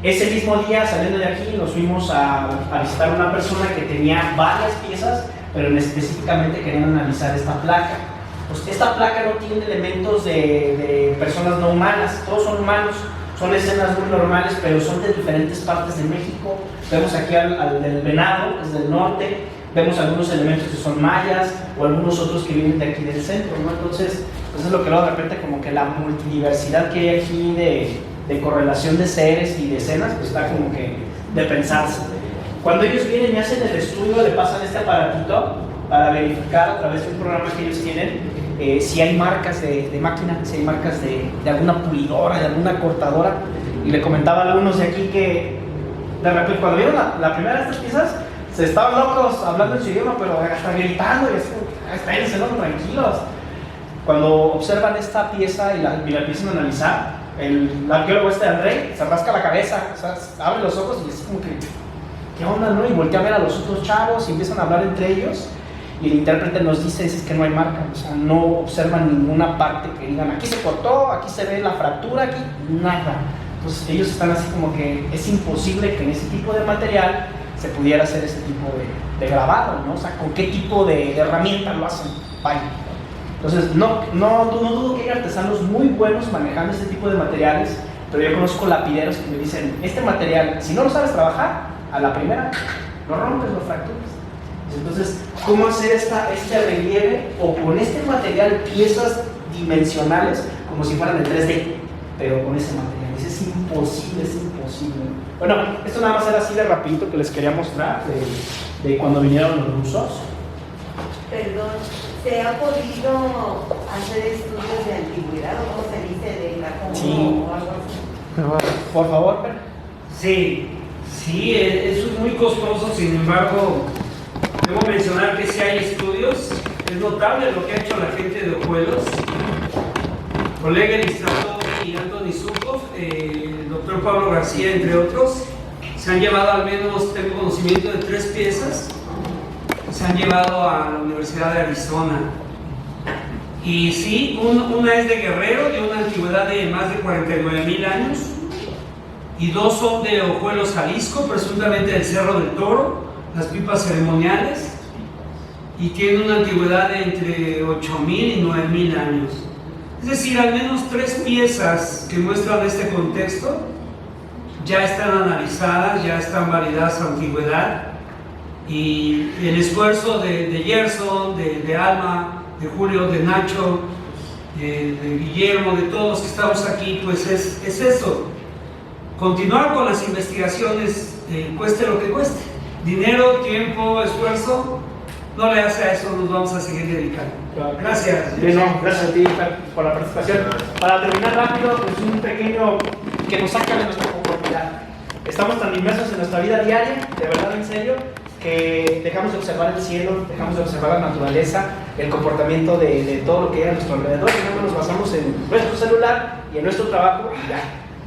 Ese mismo día, saliendo de aquí, nos fuimos a visitar a una persona que tenía varias piezas, pero específicamente querían analizar esta placa. Pues esta placa no tiene elementos de personas no humanas, todos son humanos, son escenas muy normales, pero son de diferentes partes de México. Vemos aquí al del Venado, que es del norte, vemos algunos elementos que son mayas o algunos otros que vienen de aquí del centro, ¿no? Entonces, pues es lo que luego de repente como que la multidiversidad que hay aquí de correlación de seres y de escenas, pues está como que de pensarse. Cuando ellos vienen y hacen el estudio, le pasan este aparatito para verificar a través de un programa que ellos tienen si hay marcas de máquina, si hay marcas de alguna pulidora, de alguna cortadora. Y le comentaba a algunos de aquí que de repente cuando vieron la primera de estas piezas, se estaban locos hablando en su idioma, pero hasta gritando y así, espérense, no, tranquilos. Cuando observan esta pieza y la empiezan a analizar, el arqueólogo Andrei se rasca la cabeza, o sea, abre los ojos y es como que, ¿qué onda, no? Y voltea a ver a los otros chavos y empiezan a hablar entre ellos. Y el intérprete nos dice es que no hay marca, o sea, no observan ninguna parte que digan, aquí se cortó, aquí se ve la fractura, aquí nada. Entonces ellos están así como que es imposible que en ese tipo de material se pudiera hacer ese tipo de grabado, ¿no? O sea, ¿con qué tipo de herramienta lo hacen? Vaya. Entonces, no dudo que hay artesanos muy buenos manejando este tipo de materiales, pero yo conozco lapideros que me dicen, este material, si no lo sabes trabajar, a la primera, lo rompes, lo fracturas. Entonces, ¿cómo hacer este relieve o con este material piezas dimensionales como si fueran de 3D, pero con ese material? Es imposible, es imposible. Bueno, esto nada más era así de rapidito que les quería mostrar de cuando vinieron los rusos. Perdón, ¿se ha podido hacer estudios de antigüedad o cómo se dice de cajón Sí. o algo así? Por favor, Per. Sí, eso es muy costoso, sin embargo, debo mencionar que sí hay estudios. Es notable lo que ha hecho la gente de Ojuelos. Oleg Elistratov y Anthony Zhukov, el doctor Pablo García, entre otros, se han llevado al menos, tengo conocimiento de 3 piezas, se han llevado a la Universidad de Arizona. Y sí, una es de Guerrero, de una antigüedad de más de 49,000 años, y 2 son de Ojuelos, Jalisco, presuntamente del Cerro del Toro, las pipas ceremoniales, y tienen una antigüedad de entre 8,000 y 9,000 años. Es decir, al menos 3 piezas que muestran este contexto ya están analizadas, ya están validadas su antigüedad, y el esfuerzo de Gerson, de Alma, de Julio, de Nacho, de Guillermo, de todos los que estamos aquí, pues es eso, continuar con las investigaciones, cueste lo que cueste, dinero, tiempo, esfuerzo, no le hace a eso, nos vamos a seguir dedicando. Gracias. Bien, no, gracias a ti por la participación. Para terminar rápido, pues un pequeño que nos saca de nuestra conformidad. Estamos tan inmersos en nuestra vida diaria, de verdad, en serio, que dejamos de observar el cielo, dejamos de observar la naturaleza, el comportamiento de todo lo que hay a nuestro alrededor, y luego nos basamos en nuestro celular y en nuestro trabajo y ya.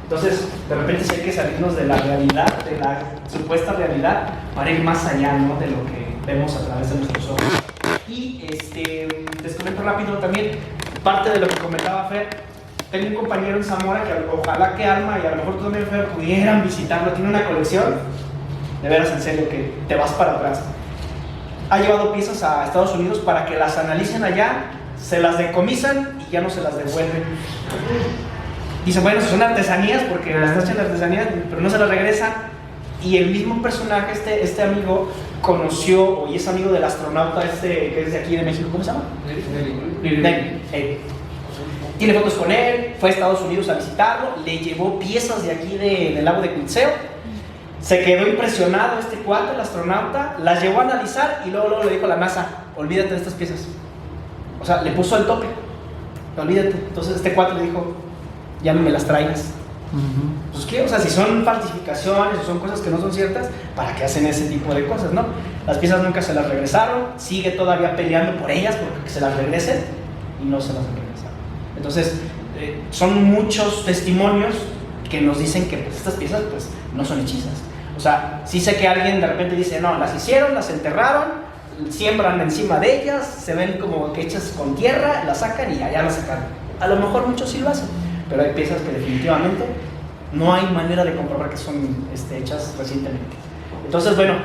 Entonces, de repente sí hay que salirnos de la realidad, de la supuesta realidad, para ir más allá, ¿no?, de lo que vemos a través de nuestros ojos. Y les comento rápido también, parte de lo que comentaba Fer, tengo un compañero en Zamora que ojalá que Alma y a lo mejor tú también, Fer, pudieran visitarlo, tiene una colección, de veras en serio que te vas para atrás. Ha llevado piezas a Estados Unidos para que las analicen allá, se las decomisan y ya no se las devuelven. Dicen, bueno, son artesanías porque las hacen artesanías, pero no se las regresan. Y el mismo personaje, este amigo, conoció y es amigo del astronauta que es de aquí de México, ¿cómo se llama? Nelly. Tiene fotos con él, fue a Estados Unidos a visitarlo, le llevó piezas de aquí del lago de Cuitzeo. Se quedó impresionado este cuate, el astronauta, las llevó a analizar y luego le dijo a la NASA, olvídate de estas piezas. O sea, le puso el tope, olvídate. Entonces este cuate le dijo, ya no me las traigas. Pues qué, o sea, si son falsificaciones o son cosas que no son ciertas, ¿para qué hacen ese tipo de cosas, no? Las piezas nunca se las regresaron, sigue todavía peleando por ellas porque se las regresen y no se las regresaron. Entonces, son muchos testimonios que nos dicen que pues, estas piezas pues, no son hechizas. O sea, sí sé que alguien de repente dice, no, las hicieron, las enterraron, siembran encima de ellas, se ven como que hechas con tierra, las sacan y allá las sacan. A lo mejor muchos sí lo hacen, pero hay piezas que definitivamente no hay manera de comprobar que son hechas recientemente. Entonces, bueno,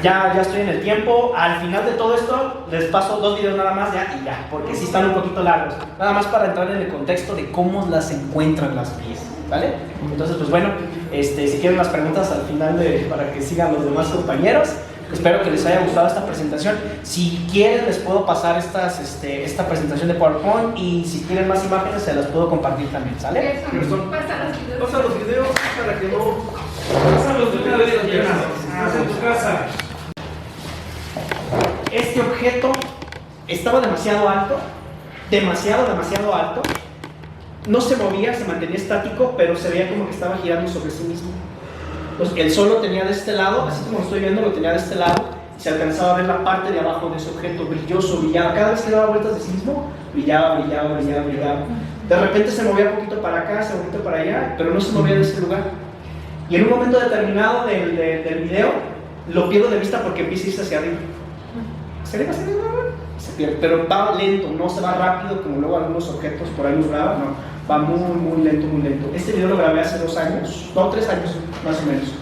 ya estoy en el tiempo. Al final de todo esto, les paso 2 videos nada más y ya, porque sí están un poquito largos. Nada más para entrar en el contexto de cómo las encuentran las piezas, ¿vale? Entonces, pues bueno, si quieren las preguntas al final para que sigan los demás compañeros. Espero que les haya gustado esta presentación. Si quieren les puedo pasar esta presentación de PowerPoint y si quieren más imágenes se las puedo compartir también, ¿sale? Pasa los videos para que no... Pasa los videos en tu casa. Este objeto estaba demasiado alto, demasiado alto. No se movía, se mantenía estático, pero se veía como que estaba girando sobre sí mismo. Pues el sol lo tenía de este lado, así como lo estoy viendo, lo tenía de este lado, y se alcanzaba a ver la parte de abajo de ese objeto brilloso, brillaba. Cada vez que daba vueltas de sí mismo, brillaba. De repente se movía un poquito para acá, un poquito para allá, pero no se movía de ese lugar. Y en un momento determinado del video, lo pierdo de vista porque empieza a irse hacia arriba. Se pierde, pero va lento, no se va rápido como luego algunos objetos por ahí nos graban, no, va muy lento. Este video lo grabé hace 2 años, 3 años más o menos.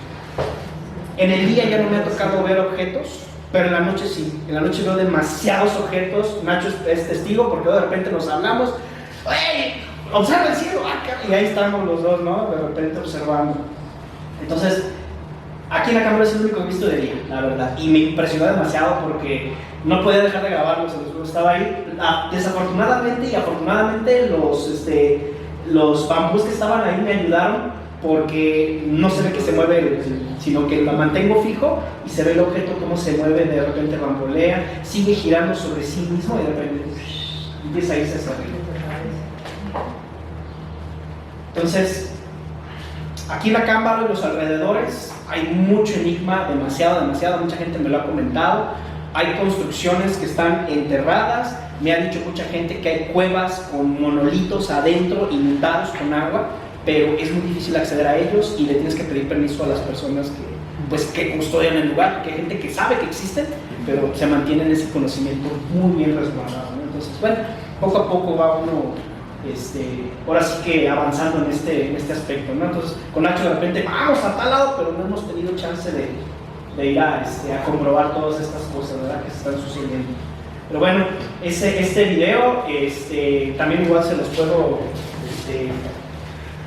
En el día ya no me ha tocado ver objetos, pero en la noche sí. En la noche veo demasiados objetos. Nacho es testigo porque de repente nos hablamos, ¡hey! Observa el cielo, y ahí estamos los dos, ¿no? De repente observando. Entonces, aquí en la cámara es el único que he visto de día, la verdad, y me impresionó demasiado porque no podía dejar de grabarlo, estaba ahí. Desafortunadamente y afortunadamente los bambús que estaban ahí me ayudaron porque no se ve que se mueve, sino que lo mantengo fijo y se ve el objeto cómo se mueve, de repente bambolea, sigue girando sobre sí mismo y de repente empieza a irse hacia arriba. Entonces, aquí en la cámara y los alrededores hay mucho enigma, demasiado, mucha gente me lo ha comentado. Hay construcciones que están enterradas, me ha dicho mucha gente que hay cuevas con monolitos adentro inundados con agua, pero es muy difícil acceder a ellos y le tienes que pedir permiso a las personas que custodian el lugar, que hay gente que sabe que existen, pero se mantienen ese conocimiento muy bien resguardado, ¿no? Entonces, bueno, poco a poco va uno ahora sí que avanzando en este aspecto, ¿no? Entonces, con Nacho de repente vamos a tal lado, pero no hemos tenido chance de ir a comprobar todas estas cosas, ¿verdad? Que se están sucediendo. Pero bueno, este video también igual se los puedo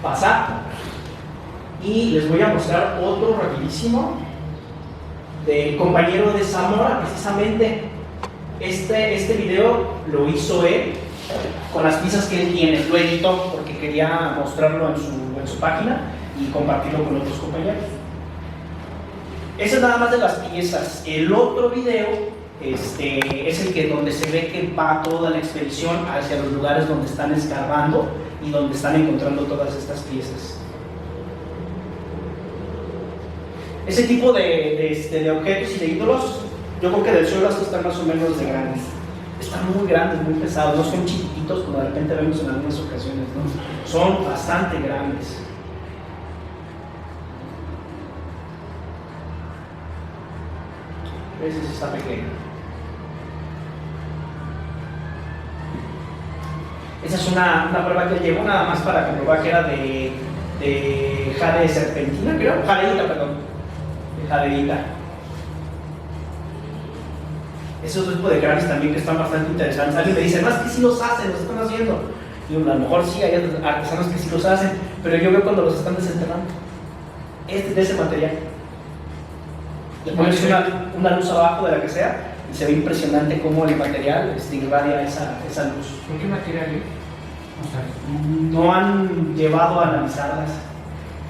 pasar y les voy a mostrar otro rapidísimo del compañero de Zamora. Precisamente este video lo hizo él con las piezas que él tiene, lo editó porque quería mostrarlo en su página y compartirlo con otros compañeros. Eso es nada más de las piezas. El otro video es el donde se ve que va toda la expedición hacia los lugares donde están escarbando y donde están encontrando todas estas piezas. Ese tipo de objetos y de ídolos, yo creo que del suelo hasta están más o menos de grandes. Están muy grandes, muy pesados, no son chiquititos como de repente vemos en algunas ocasiones, ¿no? Son bastante grandes. Ese sí está pequeño. Esa es una prueba que llegó nada más para comprobar que era de jade serpentina, creo. Jadeíta, perdón. De jadeíta. Esos tipos de cráneos también que están bastante interesantes. Alguien me dice, no, es que sí los hacen, los están haciendo. Y a lo mejor sí, hay artesanos que sí los hacen, pero yo veo cuando los están desenterrando. De ese material. Le pones una luz abajo de la que sea y se ve impresionante cómo el material irradia esa luz. ¿Con qué material es? O sea, No han llevado a analizarlas.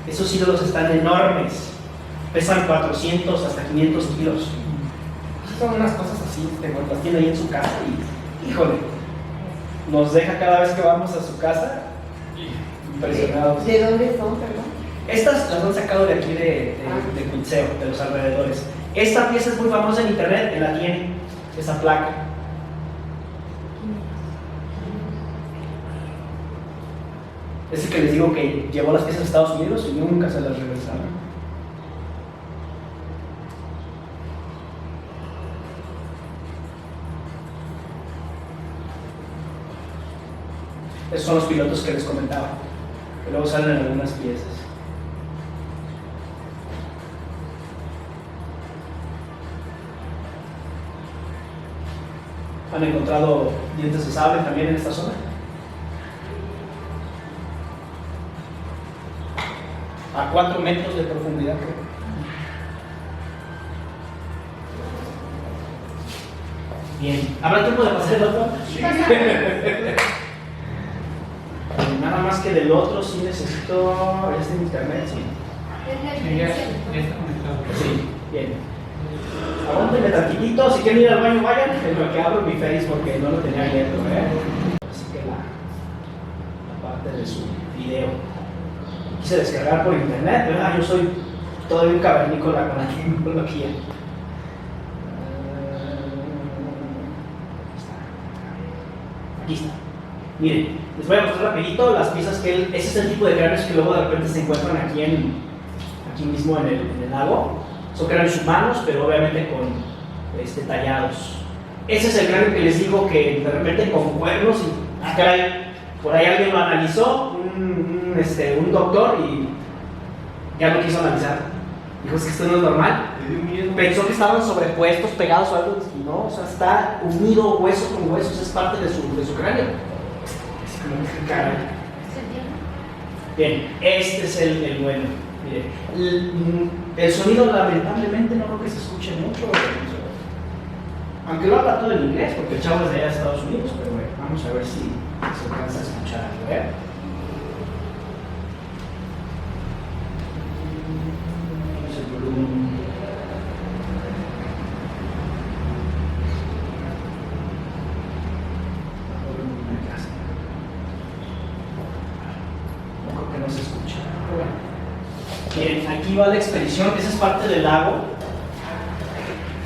Esos ídolos están enormes. Pesan 400 hasta 500 kilos. Son unas cosas así, las tiene ahí en su casa y, híjole, nos deja cada vez que vamos a su casa impresionados. ¿De dónde son, perdón? Estas las han sacado de aquí de Cuitzeo, de los alrededores. Esta pieza es muy famosa en internet, él la tiene, esa placa. Es el que les digo que llevó las piezas a Estados Unidos y nunca se las regresaron. Esos son los pilotos que les comentaba, que luego salen en algunas piezas. Han encontrado dientes de sable también en esta zona. A 4 metros de profundidad, creo. Bien, ¿habrá tiempo de pasar el otro? Sí. Nada más que del otro sí necesito este internet, sí. ya está conectado. Sí, bien. Aguántenme tantitito, si quieren ir al baño vayan, en lo que abro mi Face porque no lo tenía abierto, Así que la parte de su video. Quise descargar por internet, ¿verdad? Yo soy todavía un cavernícola con la tecnología. Aquí está. Miren, les voy a mostrar rapidito las piezas que él, ese es el tipo de cráneos que luego de repente se encuentran aquí mismo en el lago. Son cráneos humanos, pero obviamente con tallados. Ese es el cráneo que les digo que de repente con cuernos y caray, por ahí alguien lo analizó, un doctor y ya no quiso analizar. Dijo, es que esto no es normal. Pensó que estaban sobrepuestos, pegados o algo, y no, o sea, está unido hueso con hueso, es parte de su cráneo. Así como que caray. Bien, este es el bueno. Mire, el sonido lamentablemente no creo que se escuche mucho, aunque lo habla todo en inglés, porque el chavo es de allá de Estados Unidos, pero bueno, vamos a ver si se alcanza a escuchar algo, ¿eh? No creo que no se escucha, pero bueno. Bien, aquí va la expedición, esa es parte del lago.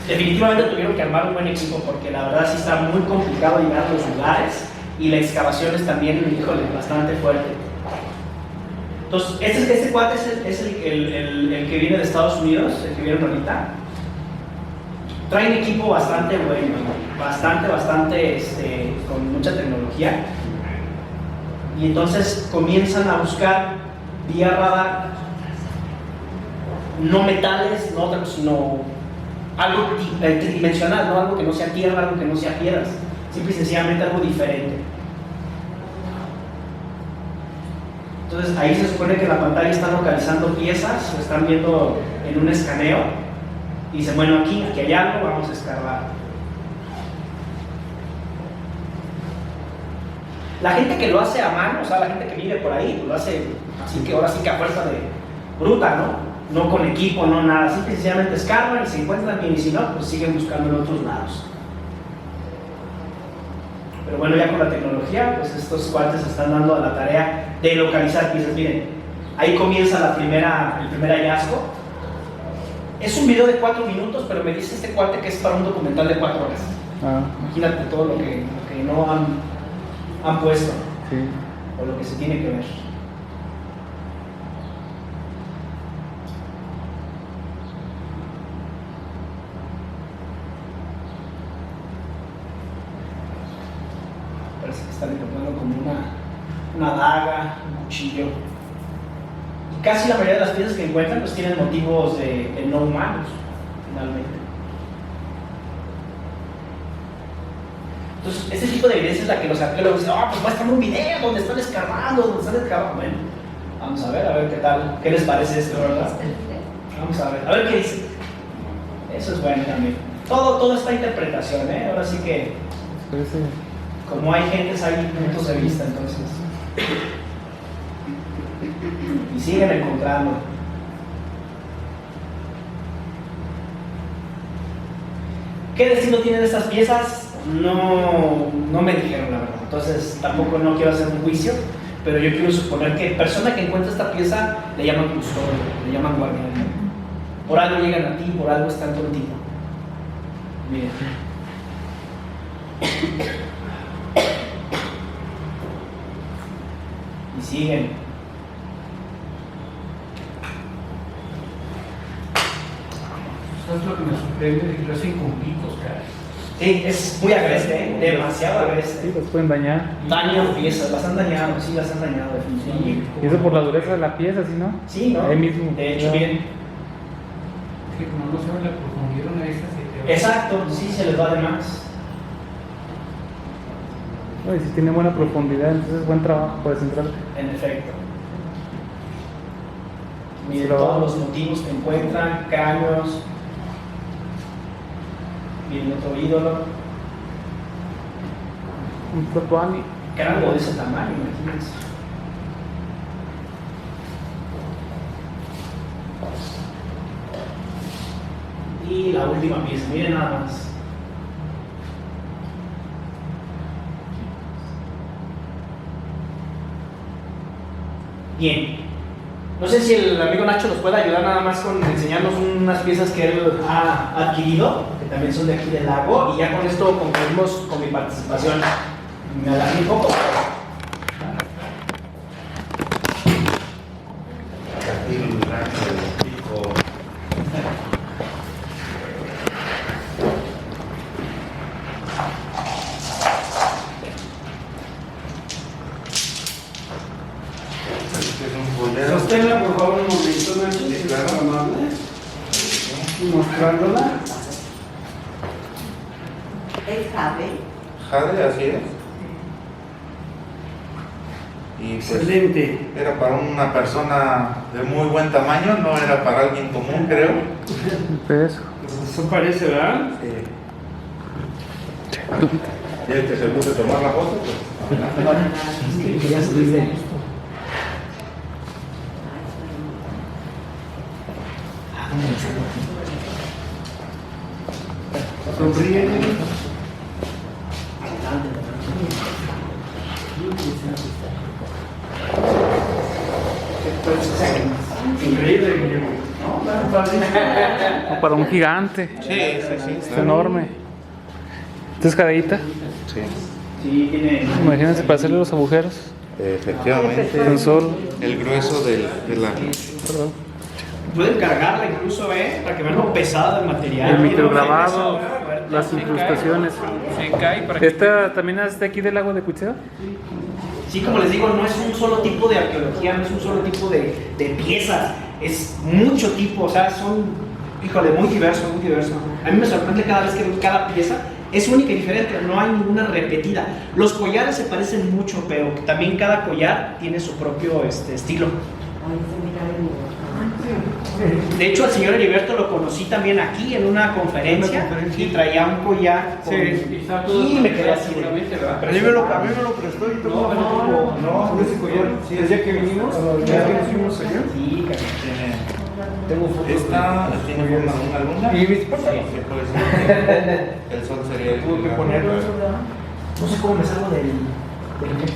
Definitivamente tuvieron que armar un buen equipo porque la verdad sí está muy complicado llegar a los lugares y la excavación es también, híjole, bastante fuerte. Entonces, este cuate es el que viene de Estados Unidos, el que vieron ahorita. Traen equipo bastante bueno, bastante con mucha tecnología. Y entonces comienzan a buscar vía radar no metales, no, sino algo tridimensional, ¿no? Algo que no sea tierra, algo que no sea piedras, simple y sencillamente algo diferente. Entonces ahí se supone que en la pantalla están localizando piezas, lo están viendo en un escaneo y dicen, bueno, aquí hay algo, vamos a escarbar. La gente que lo hace a mano, o sea, la gente que vive por ahí, lo hace así que ahora sí que a fuerza de bruta, ¿no? No con equipo, no nada, simple y sencillamente escarban y se encuentran bien, y si no, pues siguen buscando en otros lados. Pero bueno, ya con la tecnología, pues estos cuates están dando a la tarea de localizar piezas. Miren, ahí comienza el primer hallazgo. Es un video de 4 minutos, pero me dice este cuate que es para un documental de 4 horas. Imagínate todo lo que no han puesto, sí, o lo que se tiene que ver. Parece que están encontrando como una daga, un cuchillo. Y casi la mayoría de las piezas que encuentran pues tienen motivos de no humanos, finalmente. Entonces, este tipo de evidencia es la que los arqueólogos dicen, pues muéstrame un video donde están escarbando, Bueno, vamos a ver qué tal, qué les parece esto, ¿verdad? Vamos a ver qué dice. Eso es bueno también. Todo está interpretación, ¿eh? Ahora sí que, como hay gentes, hay puntos de vista, entonces. Y siguen encontrando. ¿Qué destino tienen estas piezas? No me dijeron la verdad, entonces tampoco no quiero hacer un juicio, pero yo quiero suponer que persona que encuentra esta pieza le llaman custodio, le llaman guardián. Por algo llegan a ti, por algo están contigo. Miren. Y siguen. ¿Sabes lo que me sorprende? Que lo hacen con picos, cara. Sí, es muy agreste, demasiado agreste. Sí, los pueden dañar. Dañan piezas, las han dañado, sí, las han dañado definitivamente. Y eso por la dureza de la pieza, ¿sí, no? Sí, ¿no? Ahí mismo. De hecho, Ya. bien. Es que como no saben la profundidad, una de esas se te va. Exacto, sí, se les va de más. No, y si tiene buena profundidad, entonces buen trabajo, puedes entrar. En efecto. Miren Pero- todos los motivos que encuentran, cráneos. Miren otro ídolo. Un tatuani. Cráneo de ese tamaño, imagínense. Y la última pieza, miren nada más. Bien. No sé si el amigo Nacho nos puede ayudar nada más con enseñarnos unas piezas que él ha adquirido, que también son de aquí del lago, y ya con esto concluimos con mi participación. Me alarmé un poco. Aquí el rancho del pico. Este es un collero. Sosténla por favor un momento, Nacho, Sí, si claro. es tan amable. Mostrándola. Es jade. Jade, así es. Y pues Excelente. era para una persona de muy buen tamaño, no era para alguien común, creo. Un peso. Pues eso parece, ¿verdad? Y el que se puso a tomar la foto, pues Ya se dice. Sonríe. Increíble, Guillermo. ¿No? Claro, padre. O para un gigante. sí, sí, Es enorme. ¿Esta es jadeíta? Sí, Sí, tiene. Imagínense para hacerle los agujeros. efectivamente. Tan solo. El grueso de la... Pueden cargarla incluso, para que vean lo pesado del material. El Tiene micrograbado, un peso fuerte. las incrustaciones. ¿Esta también es de aquí del lago de Cuitzeo? Sí, como les digo, no es un solo tipo de arqueología, no es un solo tipo de piezas, es mucho tipo, o sea, son, híjole, muy diverso, muy diverso. A mí me sorprende cada vez que veo cada pieza, es única y diferente, no hay ninguna repetida. Los collares se parecen mucho, pero también cada collar tiene su propio estilo. Ay, se mira bonito. De hecho, al señor Heriberto lo conocí también aquí en una conferencia y traía un collar con... Sí, está todo y me quedé así de... seguramente, ¿verdad? A mí me lo prestó y No, pero no, No, ese collar, sí, Desde que vinimos, ya que nos fuimos allá. Sí, caray. Tengo fotos. Esta tiene forma de una luna. ¿Y mi esposa? Sí, puede ser. El sol sería el Tuve que ponerlo. No sé cómo me salgo del mes.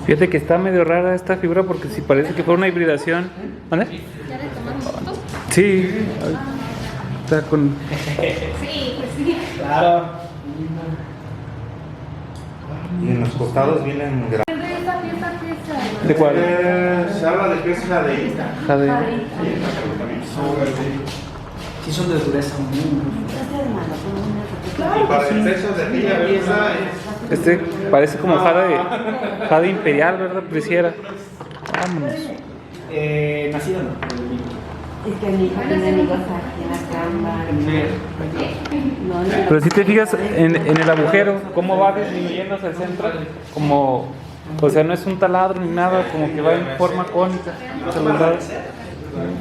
Fíjate que está medio rara esta figura porque si parece que fue una hibridación. ¿Vale? ¿Ya le tomaron fotos? Sí. Está con... Sí, pues sí. Claro. Y en los costados vienen ¿De esa pieza qué es? ¿De cuál? Se habla de que es jadeíta. Jade. Sí son de dureza muy. Y para el peso de aquella pieza es... Este parece como jade imperial, ¿verdad? Pareciera. Vámonos. Nacido no. Es que mi hija tiene amigos aquí en la cámara. No, no. Pero si te fijas en el agujero, cómo va disminuyendo hacia el centro, como, o sea, no es un taladro ni nada, como que va en forma cónica. hacia los lados.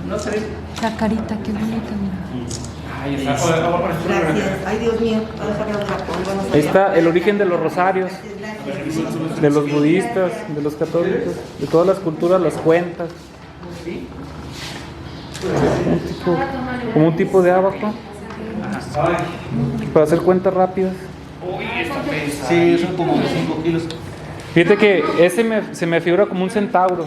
No sé. La carita, qué bonita, mira. Ahí está. Vamos a poner su Gracias. Ay, Dios mío. Vamos a hablar de la polva. No Ahí sabía. está el origen de los rosarios, Gracias. de los budistas, de los católicos, de todas las culturas, las cuentas. Como un tipo de abaco para hacer cuentas rápidas. Sí, son como 5 kilos. Fíjate que se me figura como un centauro,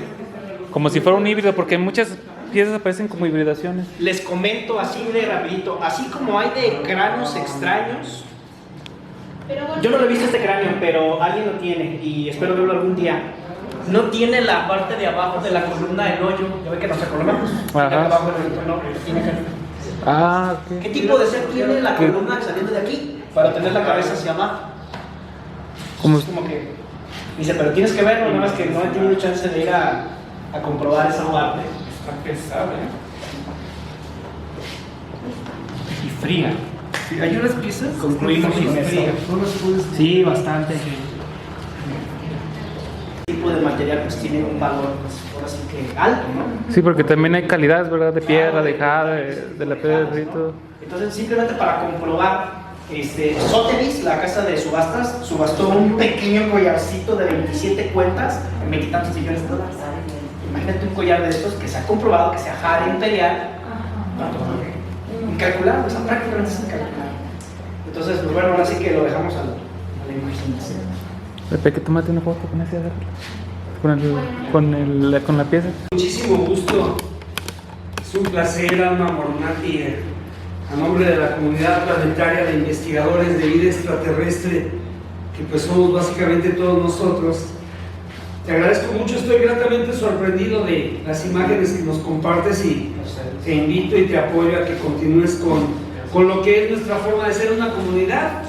como si fuera un híbrido, porque muchas piezas aparecen como hibridaciones. Les comento así de rapidito, así como hay de cráneos extraños. Pero bueno, Yo no lo he visto este cráneo, pero alguien lo tiene y espero verlo algún día. No tiene la parte de abajo de la columna del hoyo. Ya ve que nos recolomamos. Ajá. Abajo no, tiene acá. Ah, ok. ¿Qué tipo de ser tiene la columna saliendo de aquí para tener la cabeza hacia abajo? Como- Es como que dice, pero tienes que verlo, nada más que no he tenido chance de ir a comprobar esa parte. Está pesado, Y fría. Hay unas piezas. Concluimos con esto. Sí, bastante. Este tipo de material pues tiene un valor, pues ahora sí que alto, ¿no? Sí, porque también hay calidades, ¿verdad? De piedra, de jade, de la piedra y todo. Entonces, simplemente para comprobar, Sotheby's, la casa de subastas, subastó un pequeño collarcito de 27 cuentas en veintitantos millones de dólares. Imagínate un collar de estos que se ha comprobado que sea jade imperial. Incalculable, o sea, prácticamente es incalculable. Entonces, pues bueno, ahora sí que lo dejamos a la imaginación. Pepe, que tómate una foto con ese con la pieza. Muchísimo gusto. Es un placer, Alma Moronati, a nombre de la comunidad planetaria de investigadores de vida extraterrestre, que pues somos básicamente todos nosotros. Te agradezco mucho, estoy gratamente sorprendido de las imágenes que nos compartes y te invito y te apoyo a que continúes con lo que es nuestra forma de ser una comunidad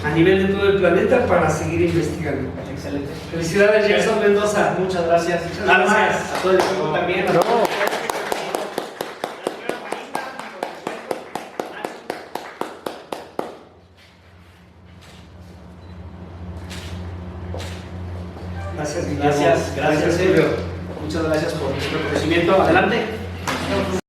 a nivel de todo el planeta para seguir investigando. Excelente. Felicidades, Gerson Mendoza. Muchas gracias. Gracias. A todo el equipo también. No. Gracias, Guillermo. Gracias, Julio. Muchas gracias por el reconocimiento. Adelante.